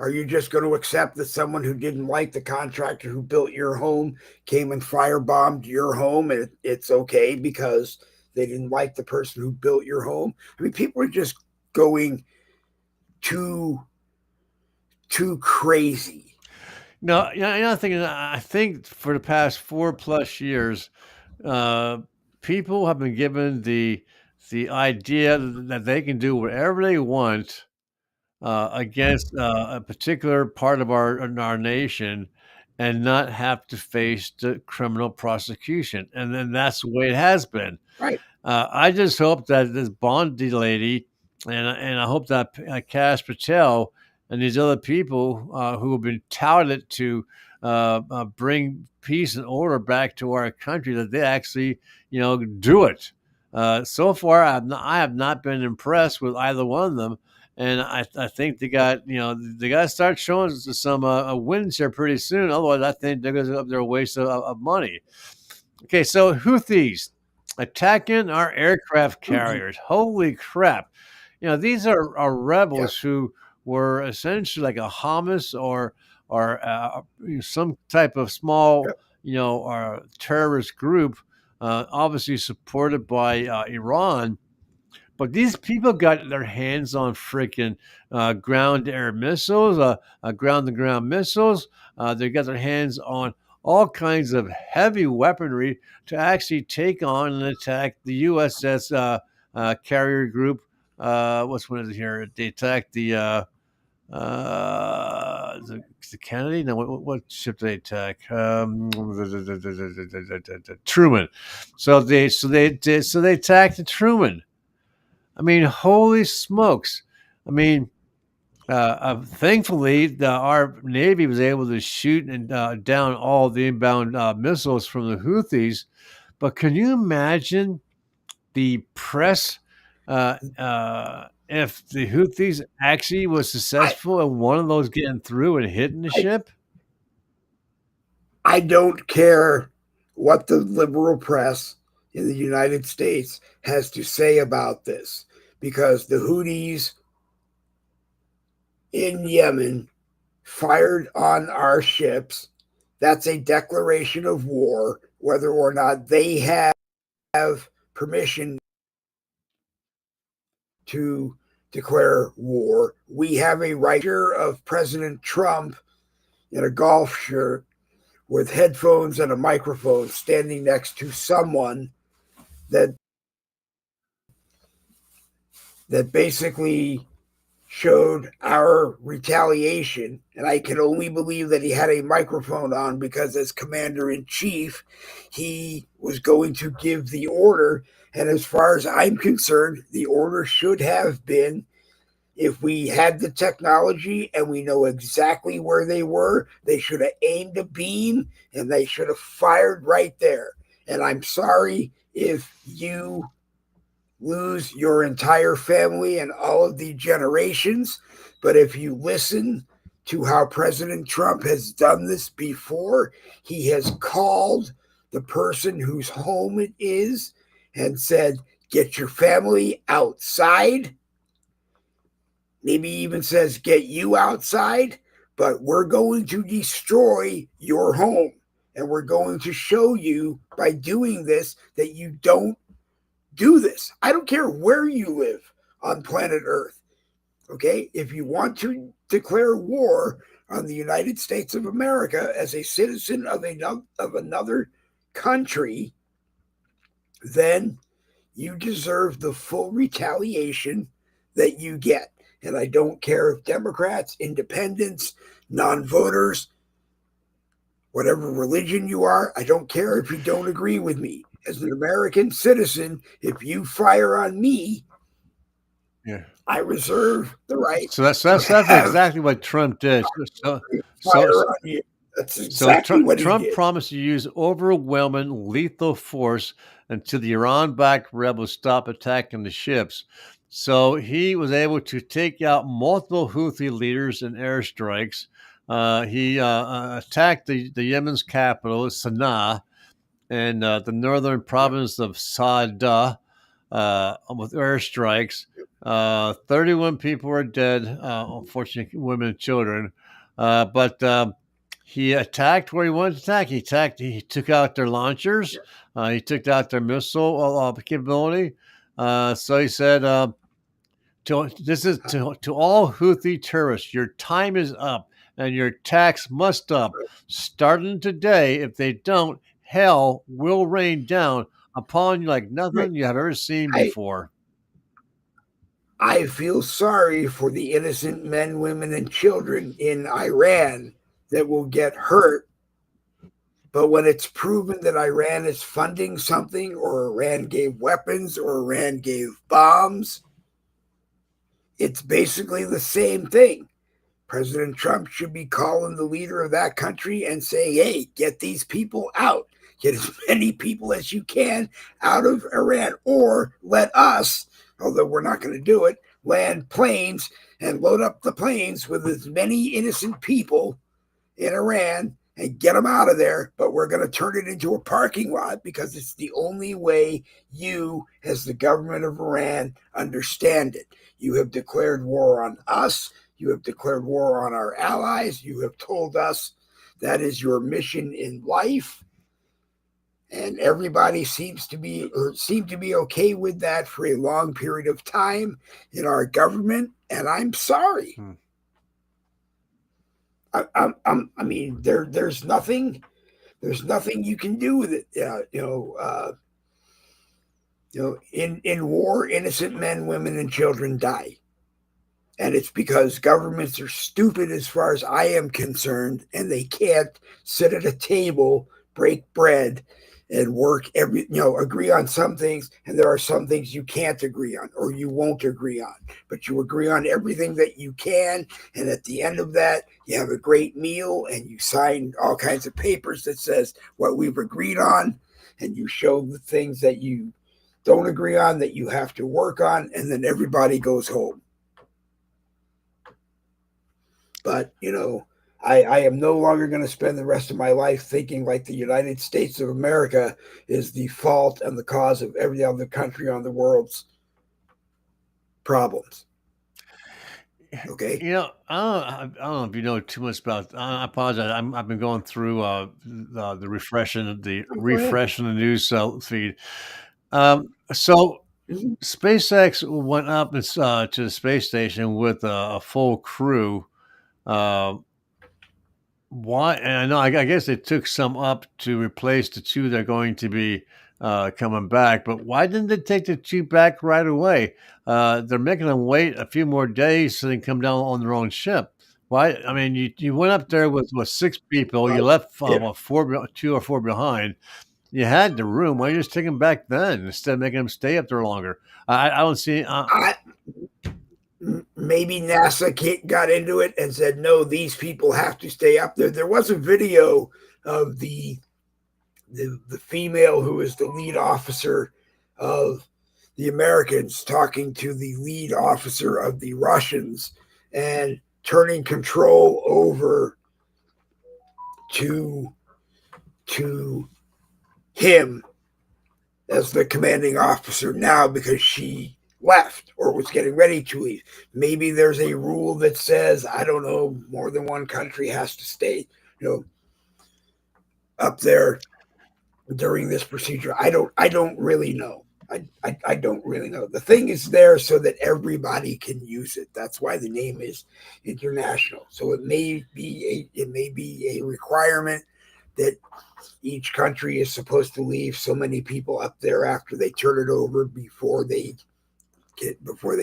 Are you just going to accept that someone who didn't like the contractor who built your home came and firebombed your home and it's okay because they didn't like the person who built your home? I mean, people are just going too crazy. No, I think for the past 4+ years, people have been given the idea that they can do whatever they want against a particular part of our nation and not have to face the criminal prosecution, and then that's the way it has been. Right. I just hope that this Bondi lady and I hope that Cash Patel and these other people who have been touted to bring peace and order back to our country, that they actually, do it. So far, I have not been impressed with either one of them, and I think they got to start showing some wins here pretty soon. Otherwise, I think they're going to up their waste of money. Okay, so Houthis attacking our aircraft carriers. Holy crap. These are rebels who were essentially like a Hamas or some type of small, terrorist group, obviously supported by Iran. But these people got their hands on freaking ground-to-air missiles, ground-to-ground missiles. They got their hands on all kinds of heavy weaponry to actually take on and attack the USS carrier group. What's one of it here? They attacked the Kennedy. No, what ship did they attack? Truman. So they attacked the Truman. I mean, holy smokes! I mean, thankfully, our Navy was able to shoot and down all the inbound missiles from the Houthis. But can you imagine the press if the Houthis actually was successful in one of those getting through and hitting the ship? I don't care what the liberal press in the United States has to say about this, because the Houthis in Yemen fired on our ships. That's a declaration of war, whether or not they have permission to declare war. We have a writer of President Trump in a golf shirt with headphones and a microphone standing next to someone that basically showed our retaliation. And I can only believe that he had a microphone on because as commander-in-chief, he was going to give the order. And as far as I'm concerned, the order should have been, if we had the technology and we know exactly where they were, they should have aimed a beam and they should have fired right there. And I'm sorry if you lose your entire family and all of the generations, but if you listen to how President Trump has done this before, he has called the person whose home it is and said, get your family outside. Maybe even says, get you outside, but we're going to destroy your home. And we're going to show you by doing this that you don't do this. I don't care where you live on planet Earth. Okay? If you want to declare war on the United States of America as a citizen of another country, then you deserve the full retaliation that you get. And I don't care if Democrats, independents, non-voters, whatever religion you are, I don't care if you don't agree with me. As an American citizen, if you fire on me, I reserve the right. So that's exactly what Trump did. That's exactly what Trump he did. promised to use overwhelming lethal force until the Iran-backed rebels stop attacking the ships. So he was able to take out multiple Houthi leaders in airstrikes. He attacked the Yemen's capital, Sana'a, and the northern province of Sa'ada with airstrikes. 31 people are dead, unfortunately, women and children. But he attacked where he wanted to attack. He took out their launchers. He took out their missile capability. So he said, to all Houthi terrorists, your time is up and your tax must stop. Starting today, if they don't, hell will rain down upon you like Right. nothing you have ever seen I before. I feel sorry for the innocent men, women, and children in Iran that will get hurt. But when it's proven that Iran is funding something, or Iran gave weapons, or Iran gave bombs, it's basically the same thing. President Trump should be calling the leader of that country and saying, hey, get these people out. Get as many people as you can out of Iran, or let us, although we're not going to do it, land planes and load up the planes with as many innocent people in Iran and get them out of there. But we're going to turn it into a parking lot because it's the only way you, as the government of Iran, understand it. You have declared war on us. You have declared war on our allies. You have told us that is your mission in life. And everybody seemed to be okay with that for a long period of time in our government. And I'm sorry. I mean, there's nothing you can do with it. In war, innocent men, women, and children die. And it's because governments are stupid as far as I am concerned, and they can't sit at a table, break bread, and agree on some things, and there are some things you can't agree on or you won't agree on. But you agree on everything that you can, and at the end of that, you have a great meal, and you sign all kinds of papers that says what we've agreed on, and you show the things that you don't agree on that you have to work on, and then everybody goes home. But, I am no longer going to spend the rest of my life thinking like the United States of America is the fault and the cause of every other country on the world's problems. Okay? I don't know if you know too much about. I apologize. I've been going through the refreshing Go ahead. the news feed. So Mhm. SpaceX went up to the space station with a full crew. Uh, why? And I know. I guess they took some up to replace the two that are going to be coming back. But why didn't they take the two back right away? They're making them wait a few more days so they can come down on their own ship. Why? I mean, you went up there with six people. You Well, left if two or four behind. You had the room. Why don't you just take them back then instead of making them stay up there longer? I don't see. I, maybe NASA got into it and said, no, these people have to stay up there. There was a video of the female who is the lead officer of the Americans talking to the lead officer of the Russians and turning control over to him as the commanding officer now because she left or was getting ready to leave. Maybe there's a rule that says, I don't know, more than one country has to stay, up there during this procedure. I don't really know. I don't really know. The thing is there so that everybody can use it. That's why the name is international. So it may be a requirement that each country is supposed to leave so many people up there after they turn it over before they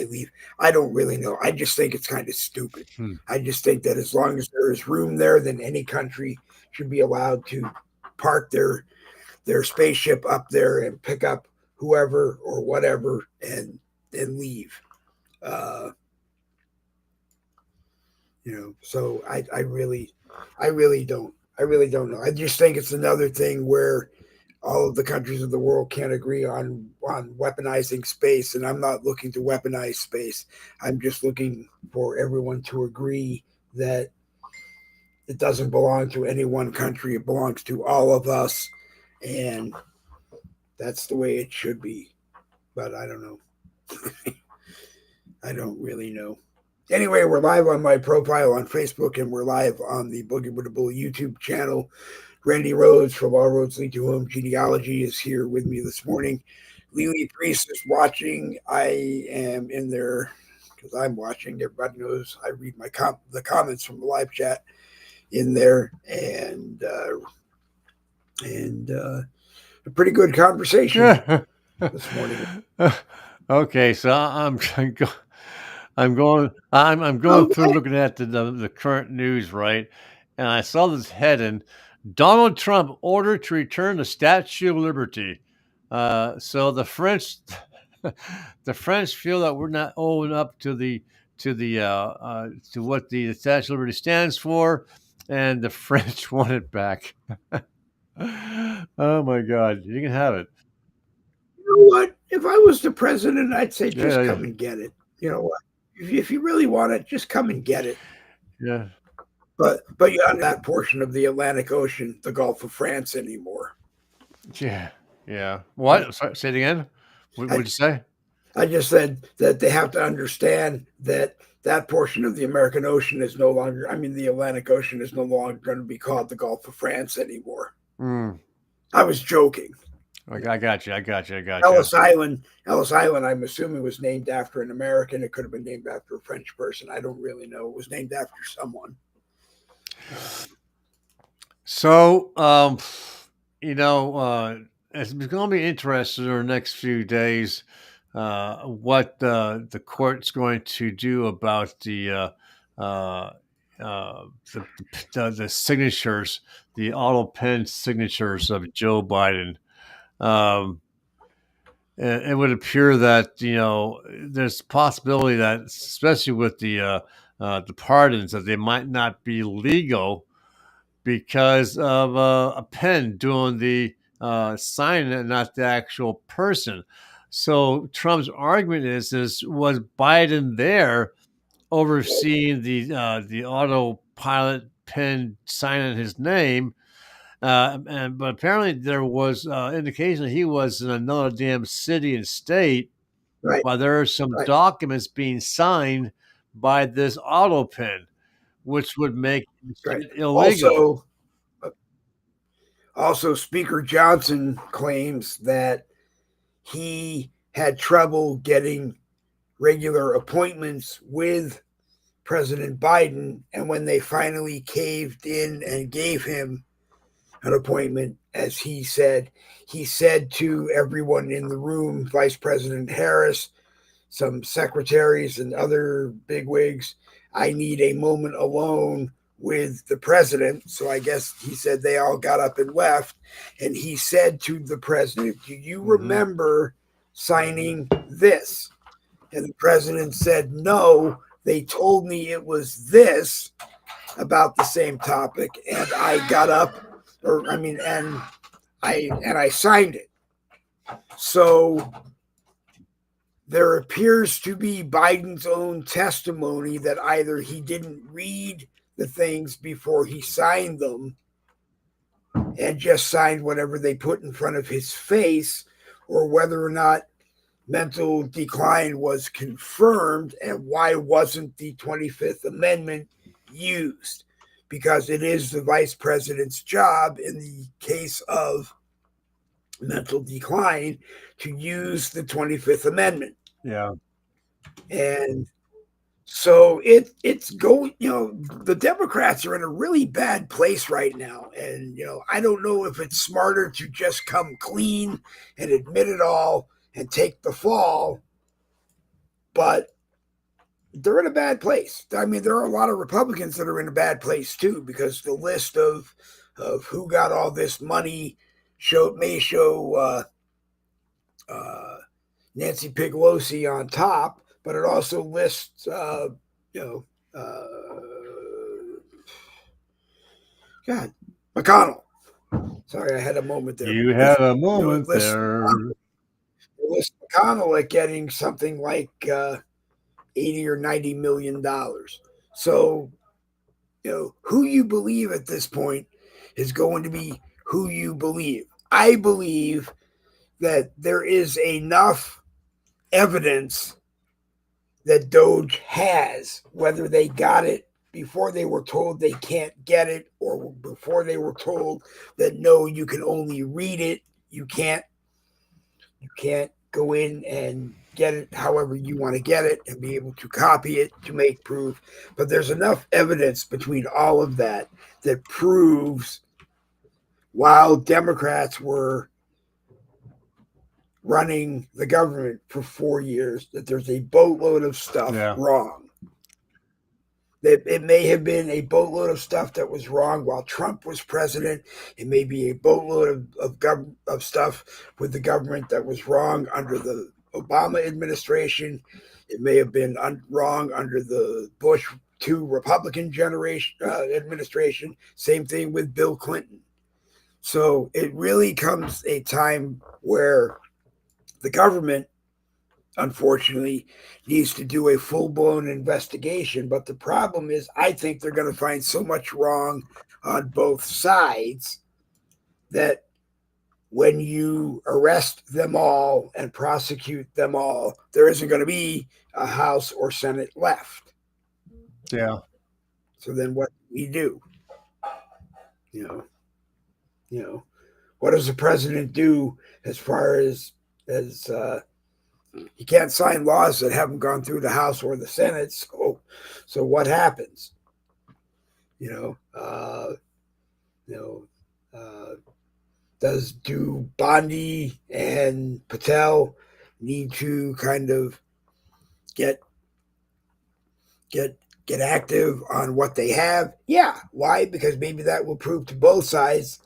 leave. I don't really know. I just think it's kind of stupid. Hmm. I just think that as long as there is room there, then any country should be allowed to park their spaceship up there and pick up whoever or whatever and leave. So I really don't know. I just think it's another thing where all of the countries of the world can't agree on weaponizing space, and I'm not looking to weaponize space. I'm just looking for everyone to agree that it doesn't belong to any one country. It belongs to all of us, and that's the way it should be. But I don't know. I don't really know. Anyway, we're live on my profile on Facebook, and we're live on the Boogie with the Bull YouTube channel. Randy Rhodes from All Roads Lead to Home Genealogy is here with me this morning. Lily Priest is watching. I am in there because I'm watching. Everybody knows I read the comments from the live chat in there, and a pretty good conversation this morning. Okay, so I'm going through looking at the current news, right? And I saw this heading: Donald Trump ordered to return the Statue of Liberty. So the French, the French feel that we're not owing up to what the Statue of Liberty stands for, and the French want it back. Oh my God, you can have it. You know what? If I was the president, I'd say just Yeah, come and get it. You know what? If you really want it, just come and get it. yeah. But you're not in that portion of the Atlantic Ocean, the Gulf of France anymore. Yeah, yeah. What? Say it again. What would you say? I just said that they have to understand that that portion of the American Ocean is no longer, I mean, the Atlantic Ocean is no longer going to be called the Gulf of France anymore. I was joking. I got you. Ellis Island, I'm assuming, was named after an American. It could have been named after a French person. I don't really know. It was named after someone. So, it's going to be interesting in the next few days what the court's going to do about the signatures, the auto pen signatures of Joe Biden. It would appear that there's a possibility that, especially with the pardons, that they might not be legal because of a pen doing the signing and not the actual person. So Trump's argument is was Biden there overseeing the autopilot pen signing his name? But apparently there was indication that he was in another damn city and state, Right. while there are some documents being signed by this auto pen, which would make it illegal. Also, Speaker Johnson claims that he had trouble getting regular appointments with President Biden, and when they finally caved in and gave him an appointment, as he said to everyone in the room, Vice President Harris, some secretaries and other bigwigs, I need a moment alone with the president. So I guess he said they all got up and left. And he said to the president, do you remember signing this? And the president said, no, they told me it was this about the same topic. And I got up, and I signed it. So there appears to be Biden's own testimony that either he didn't read the things before he signed them and just signed whatever they put in front of his face, or whether or not mental decline was confirmed, and why wasn't the 25th Amendment used? Because it is the vice president's job in the case of mental decline to use the 25th Amendment. Yeah. And so it's going, the Democrats are in a really bad place right now. And, I don't know if it's smarter to just come clean and admit it all and take the fall, but they're in a bad place. I mean, there are a lot of Republicans that are in a bad place too, because the list of who got all this money may show Nancy Pelosi on top, but it also lists, McConnell. Sorry, I had a moment there. You had a moment there. It lists McConnell at getting something like $80 or $90 million. So, who you believe at this point is going to be who you believe. I believe that there is enough evidence that Doge has, whether they got it before they were told they can't get it, or before they were told that no, you can only read it, you can't go in and get it however you want to get it and be able to copy it to make proof. But there's enough evidence between all of that that proves while Democrats were running the government for 4 years that there's a boatload of stuff wrong. It may have been a boatload of stuff that was wrong while Trump was president. It may be a boatload of stuff with the government that was wrong under the Obama administration. It may have been wrong under the Bush 2 Republican administration. Same thing with Bill Clinton. So it really comes a time where the government, unfortunately, needs to do a full-blown investigation. But the problem is, I think they're going to find so much wrong on both sides that when you arrest them all and prosecute them all, there isn't going to be a House or Senate left. Yeah. So then what do we do? What does the president do as far as he can't sign laws that haven't gone through the House or the Senate. So what happens? Do Bondi and Patel need to kind of get active on what they have? Yeah. Why? Because maybe that will prove to both sides,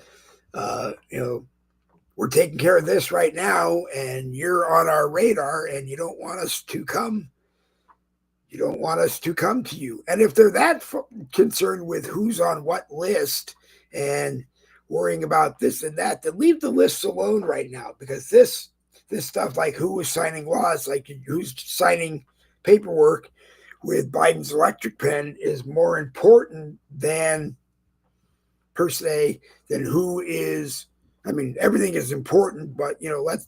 we're taking care of this right now, and you're on our radar, and you don't want us to come. You don't want us to come to you. And if they're that concerned with who's on what list and worrying about this and that, then leave the lists alone right now, because this stuff, like who is signing laws, like who's signing paperwork with Biden's electric pen, is more important than per se than who is. I mean, everything is important, but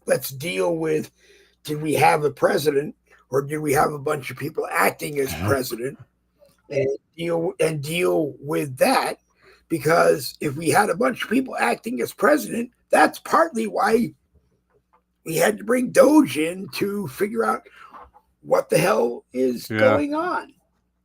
let's deal with, did we have a president, or did we have a bunch of people acting as president, and deal with that? Because if we had a bunch of people acting as president, that's partly why we had to bring Doge in to figure out what the hell is going on.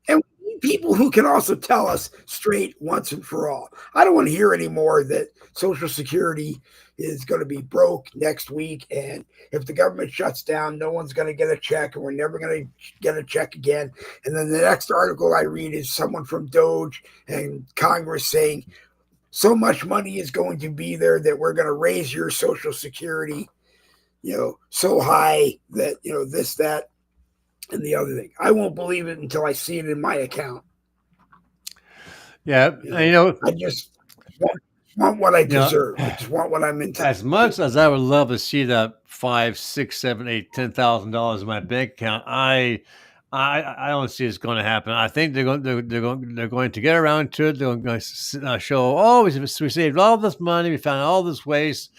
And we need people who can also tell us straight once and for all. I don't want to hear anymore that Social Security is going to be broke next week, and if the government shuts down, no one's going to get a check, and we're never going to get a check again. And then the next article I read is someone from Doge and Congress saying so much money is going to be there that we're going to raise your Social Security, so high that, this, that, and the other thing. I won't believe it until I see it in my account. Yeah, I just want what I deserve. I just want what I'm entitled. As much as I would love to see that $5,000, $6,000, $7,000, $8,000, $10,000 in my bank account, I don't see it's going to happen. I think they're going to get around to it. They're going to show, we saved all this money, we found all this waste,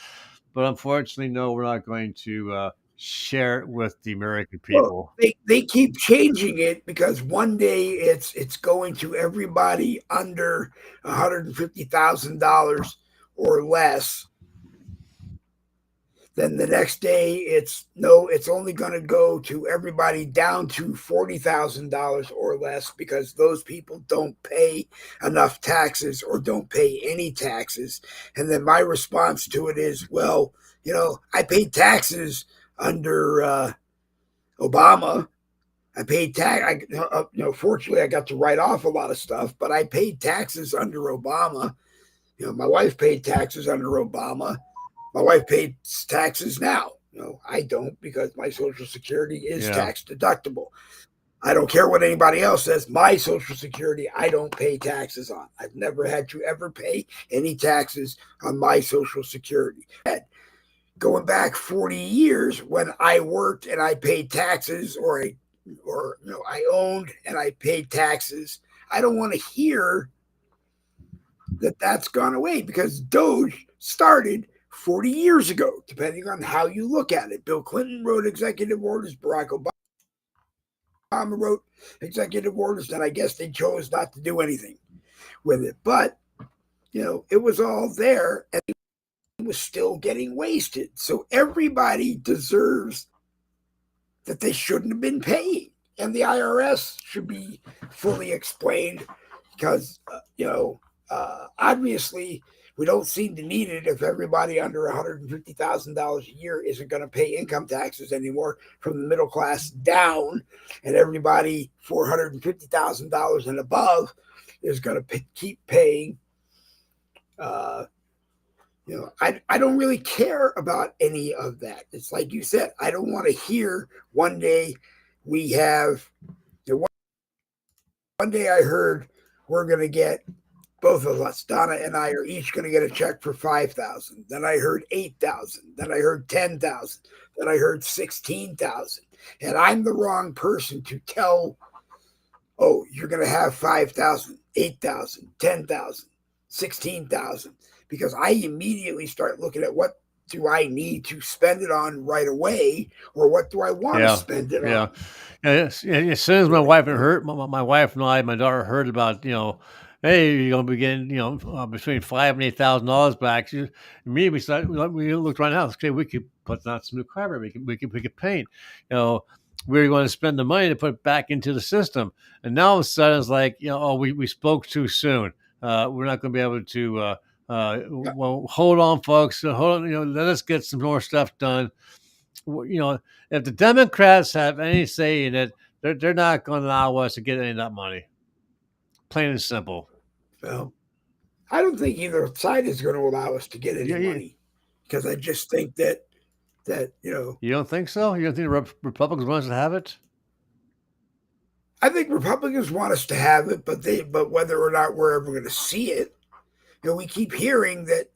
but unfortunately, no, we're not going to share it with the American people. Well, they keep changing it, because one day it's going to everybody under $150,000 or less. Then the next day it's only going to go to everybody down to $40,000 or less, because those people don't pay enough taxes or don't pay any taxes. And then my response to it is, well, I paid taxes under Obama. I paid tax. Fortunately, I got to write off a lot of stuff, but I paid taxes under Obama. My wife paid taxes under Obama. My wife pays taxes now. I don't, because my Social Security is tax deductible. I don't care what anybody else says. My Social Security, I don't pay taxes on. I've never had to ever pay any taxes on my Social Security. Going back 40 years, when I worked and I paid taxes, or I owned and I paid taxes, I don't want to hear that that's gone away, because Doge started 40 years ago, depending on how you look at it. Bill Clinton wrote executive orders. Barack Obama Obama wrote executive orders, then I guess they chose not to do anything with it. But, it was all there and it was still getting wasted. So everybody deserves that they shouldn't have been paying. And the IRS should be fully explained because, obviously we don't seem to need it if everybody under $150,000 a year isn't going to pay income taxes anymore from the middle class down, and everybody $450,000 and above is going to keep paying. I don't really care about any of that. It's like you said, I don't want to hear one day we have, one day I heard we're going to get, both of us, Donna and I, are each going to get a check for $5,000. Then I heard $8,000. Then I heard $10,000. Then I heard $16,000. And I'm the wrong person to tell, oh, you're going to have $5,000, $8,000, $10,000, $16,000, because I immediately start looking at what do I need to spend it on right away, or what do I want to spend it on? As soon as my wife and I, my daughter heard about, hey, you're going to be getting, between $5,000 and $8,000 back. We looked right now. Okay, we could put on some new carpet. We could paint. We were going to spend the money to put back into the system, and now all of a sudden it's like, we spoke too soon. We're not going to be able to. Well, hold on, folks. Hold on. Let us get some more stuff done. If the Democrats have any say in it, they're not going to allow us to get any of that money. Plain and simple. Well, I don't think either side is going to allow us to get any money, because I just think that You don't think so? You don't think the Republicans want us to have it? I think Republicans want us to have it, but whether or not we're ever going to see it, we keep hearing that,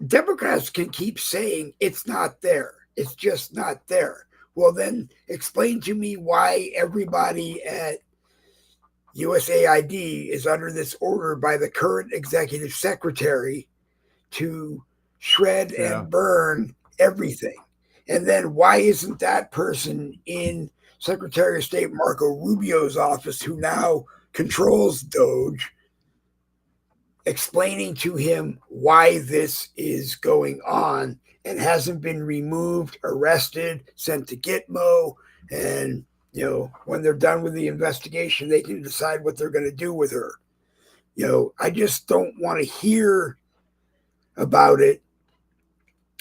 Democrats can keep saying it's not there. It's just not there. Well, then explain to me why everybody at USAID is under this order by the current executive secretary to shred and burn everything. And then why isn't that person in Secretary of State Marco Rubio's office, who now controls Doge, explaining to him why this is going on, and hasn't been removed, arrested, sent to Gitmo, and when they're done with the investigation, they can decide what they're going to do with her. I just don't want to hear about it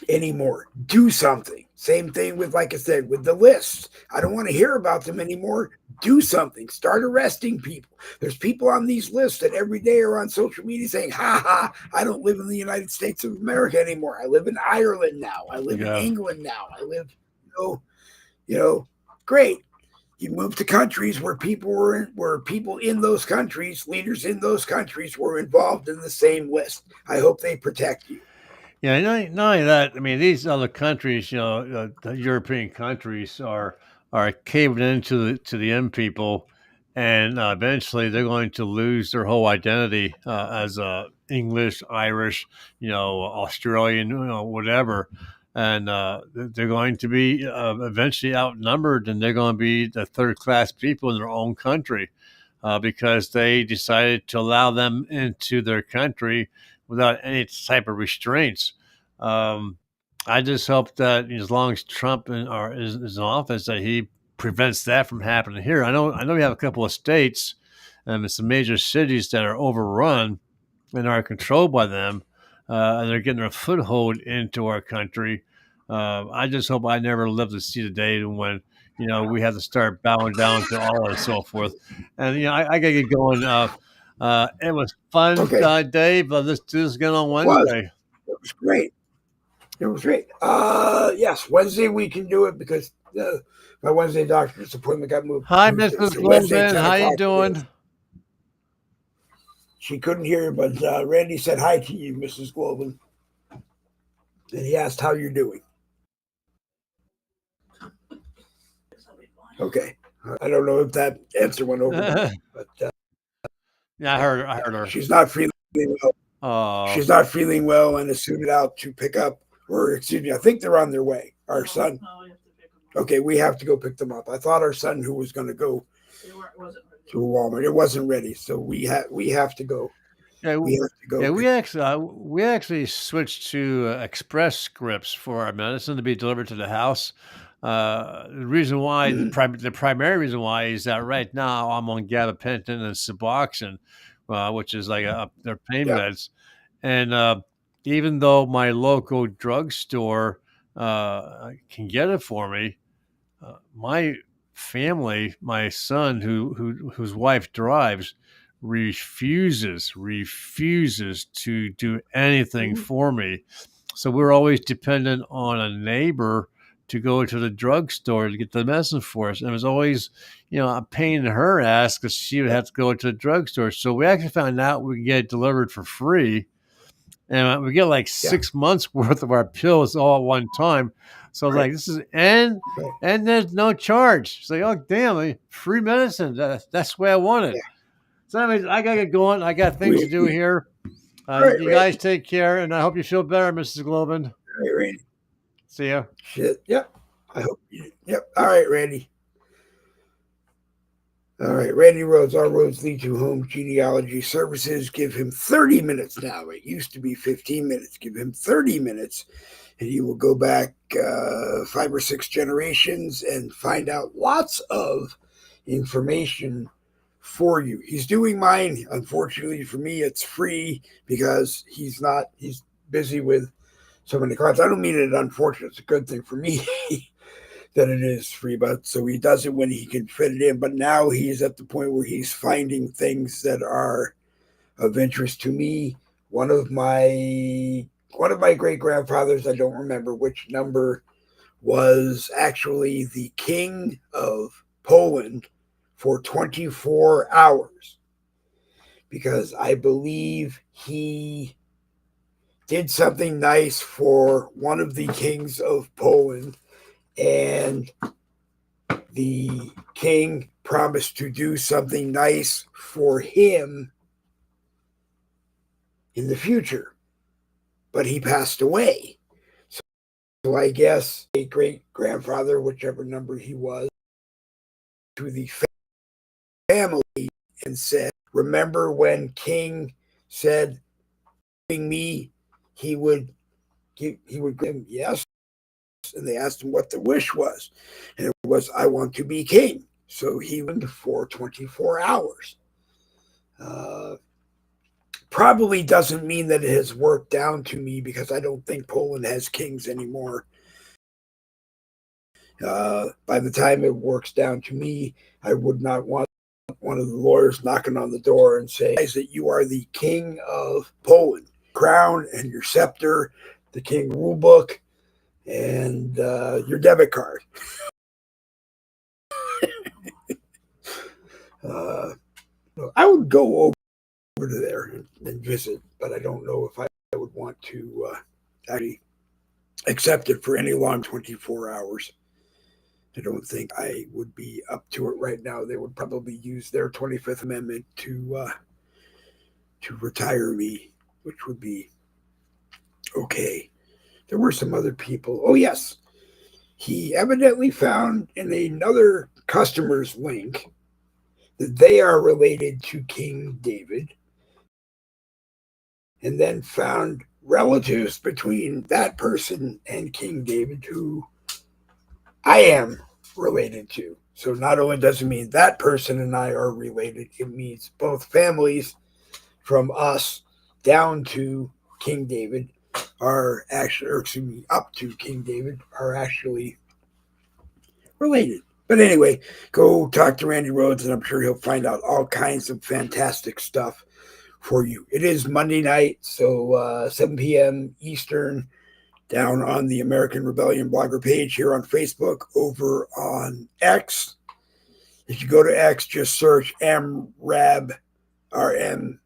anymore. Do something. Same thing with, like I said, with the lists. I don't want to hear about them anymore. Do something. Start arresting people. There's people on these lists that every day are on social media saying, I don't live in the United States of America anymore. I live in Ireland now. I live in England now. I live, great. You move to countries where people in those countries, leaders in those countries, were involved in the same list. I hope they protect you. Yeah, not only that, I mean, these other countries, the European countries are caving into the M people, and eventually they're going to lose their whole identity as English, Irish, Australian, whatever, and they're going to be eventually outnumbered, and they're going to be the third-class people in their own country because they decided to allow them into their country without any type of restraints. I just hope that as long as Trump is in office, that he prevents that from happening here. I know we have a couple of states and some major cities that are overrun and are controlled by them, and they're getting a foothold into our country. I just hope I never live to see the day when we have to start bowing down to all and so forth. And I gotta get going. It was fun, Dave. Let's do this again on Wednesday. It was great. Yes, Wednesday we can do it because my Wednesday doctor's appointment got moved. Hi, Mrs. Goldman. How you doing? She couldn't hear you, but Randy said hi to you, Mrs. Goldman. And he asked how you're doing. Okay. I don't know if that answer went over, but yeah, I heard her. She's not feeling well. She's not feeling well and is suited out to pick up, or excuse me, I think they're on their way. Our son. Okay, we have to go pick them up. I thought our son who was going to go to Walmart, it wasn't ready, so we have to go. Yeah, We have to go yeah, pick. we actually switched to express scripts for our medicine to be delivered to the house. The reason why, Mhm. the primary reason why, is that right now I'm on gabapentin and Suboxone, which is like their pain Yeah, meds, and even though my local drugstore can get it for me, my family, my son, whose wife drives, refuses to do anything mhm. for me. So we're always dependent on a neighbor to go to the drugstore to get the medicine for us. And it was always, a pain in her ass because she would Yeah, have to go to the drugstore. So we actually found out we could get it delivered for free, and we get like yeah, 6 months worth of our pills all at one time. So I was right, like, this is and right. and there's no charge. It's like, oh damn, free medicine. That's the way I want it. Yeah, So anyways, I gotta get going. I got things to do we here. all right, You guys Randy. take care, and I hope you feel better, Mrs. Globin. All right, Randy. See ya. Shit. Yep. I hope you. Yep. All right, Randy. All right, Randy Rhodes. Our roads lead to home genealogy services. Give him 30 minutes now. It used to be 15 minutes. Give him 30 minutes, and he will go back 5 or 6 generations and find out lots of information for you. He's doing mine. Unfortunately for me, it's free because he's busy with so many clients. I don't mean it unfortunate. It's a good thing for me that it is free, but so he does it when he can fit it in. But now he's at the point where he's finding things that are of interest to me. One of my great grandfathers, I don't remember which number, was actually the king of Poland for 24 hours because I believe he did something nice for one of the kings of Poland, and the king promised to do something nice for him in the future, but he passed away. So I guess a great grandfather, whichever number he was, to the family and said, "Remember when King said me he would give him yes?" And they asked him what the wish was, and it was, "I want to be king." So he went for 24 hours. Uh, Probably doesn't mean that it has worked down to me because I don't think Poland has kings anymore. By the time it works down to me, I would not want one of the lawyers knocking on the door and saying that you are the king of Poland, crown and your scepter, the king rule book, and your debit card. Uh, I would go over to there and visit, but I don't know if I would want to actually accept it for any long 24 hours. I don't think I would be up to it right now. They would probably use their 25th Amendment to retire me, which would be okay. There were some other people. Oh yes, he evidently found in another customer's link that they are related to King David, and then found relatives between that person and King David who I am related to. So not only does it mean that person and I are related, it means both families from us down to King David are actually, or excuse me, up to King David are actually related. But anyway, go talk to Randy Rhodes, and I'm sure he'll find out all kinds of fantastic stuff for you. It is Monday night, so 7 p.m. Eastern, down on the American Rebellion blogger page here on Facebook, over on X. If you go to X, just search AMREB, RM,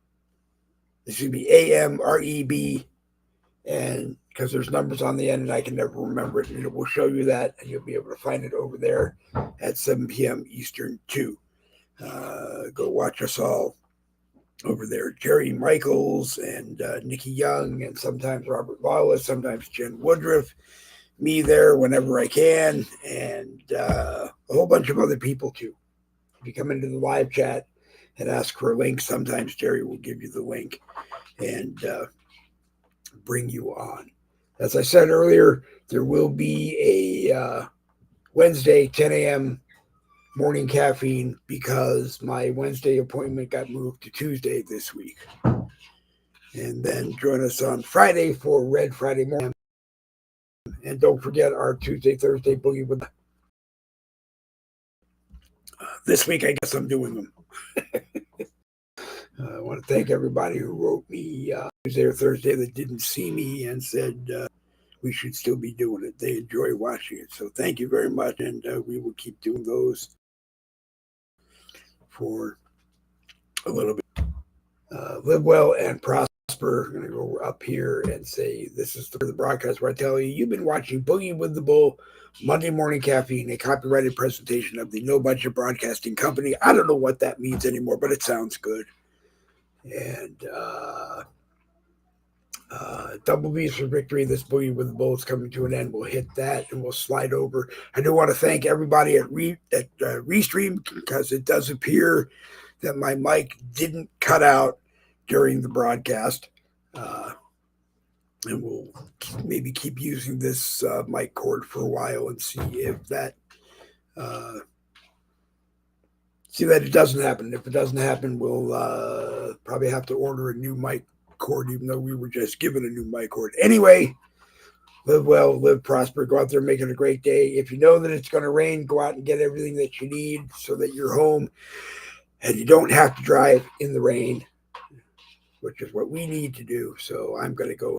excuse me, AMREB, and because there's numbers on the end and I can never remember it, and it will show you that, and you'll be able to find it over there at 7 p.m. Eastern too. Go watch us all over there. Jerry Michaels and Nikki Young, and sometimes Robert Lawless, sometimes Jen Woodruff, me there whenever I can, and a whole bunch of other people too. If you come into the live chat and ask for a link, sometimes Jerry will give you the link and bring you on. As I said earlier, there will be a Wednesday 10 a.m. morning caffeine because my Wednesday appointment got moved to Tuesday this week. And then join us on Friday for Red Friday morning. And don't forget our Tuesday, Thursday boogie with this week. I guess I'm doing them. I want to thank everybody who wrote me Tuesday or Thursday that didn't see me and said we should still be doing it. They enjoy watching it. So thank you very much. And we will keep doing those for a little bit. Live well and prosper. I'm going to go up here and say this is the broadcast where I tell you you've been watching Boogie with the Bull, Monday Morning Caffeine, a copyrighted presentation of the No Budget Broadcasting Company. I don't know what that means anymore, but it sounds good. And double B's for victory. This Boogie with the Bull is coming to an end. We'll hit that and we'll slide over. I do want to thank everybody at Restream because it does appear that my mic didn't cut out during the broadcast. And we'll maybe keep using this mic cord for a while and see if that it doesn't happen. If it doesn't happen, we'll probably have to order a new mic cord, even though we were just given a new mic cord. Anyway, live well, live prosper, go out there and make it a great day. If you know that it's going to rain, go out and get everything that you need so that you're home and you don't have to drive in the rain, which is what we need to do. So I'm going to go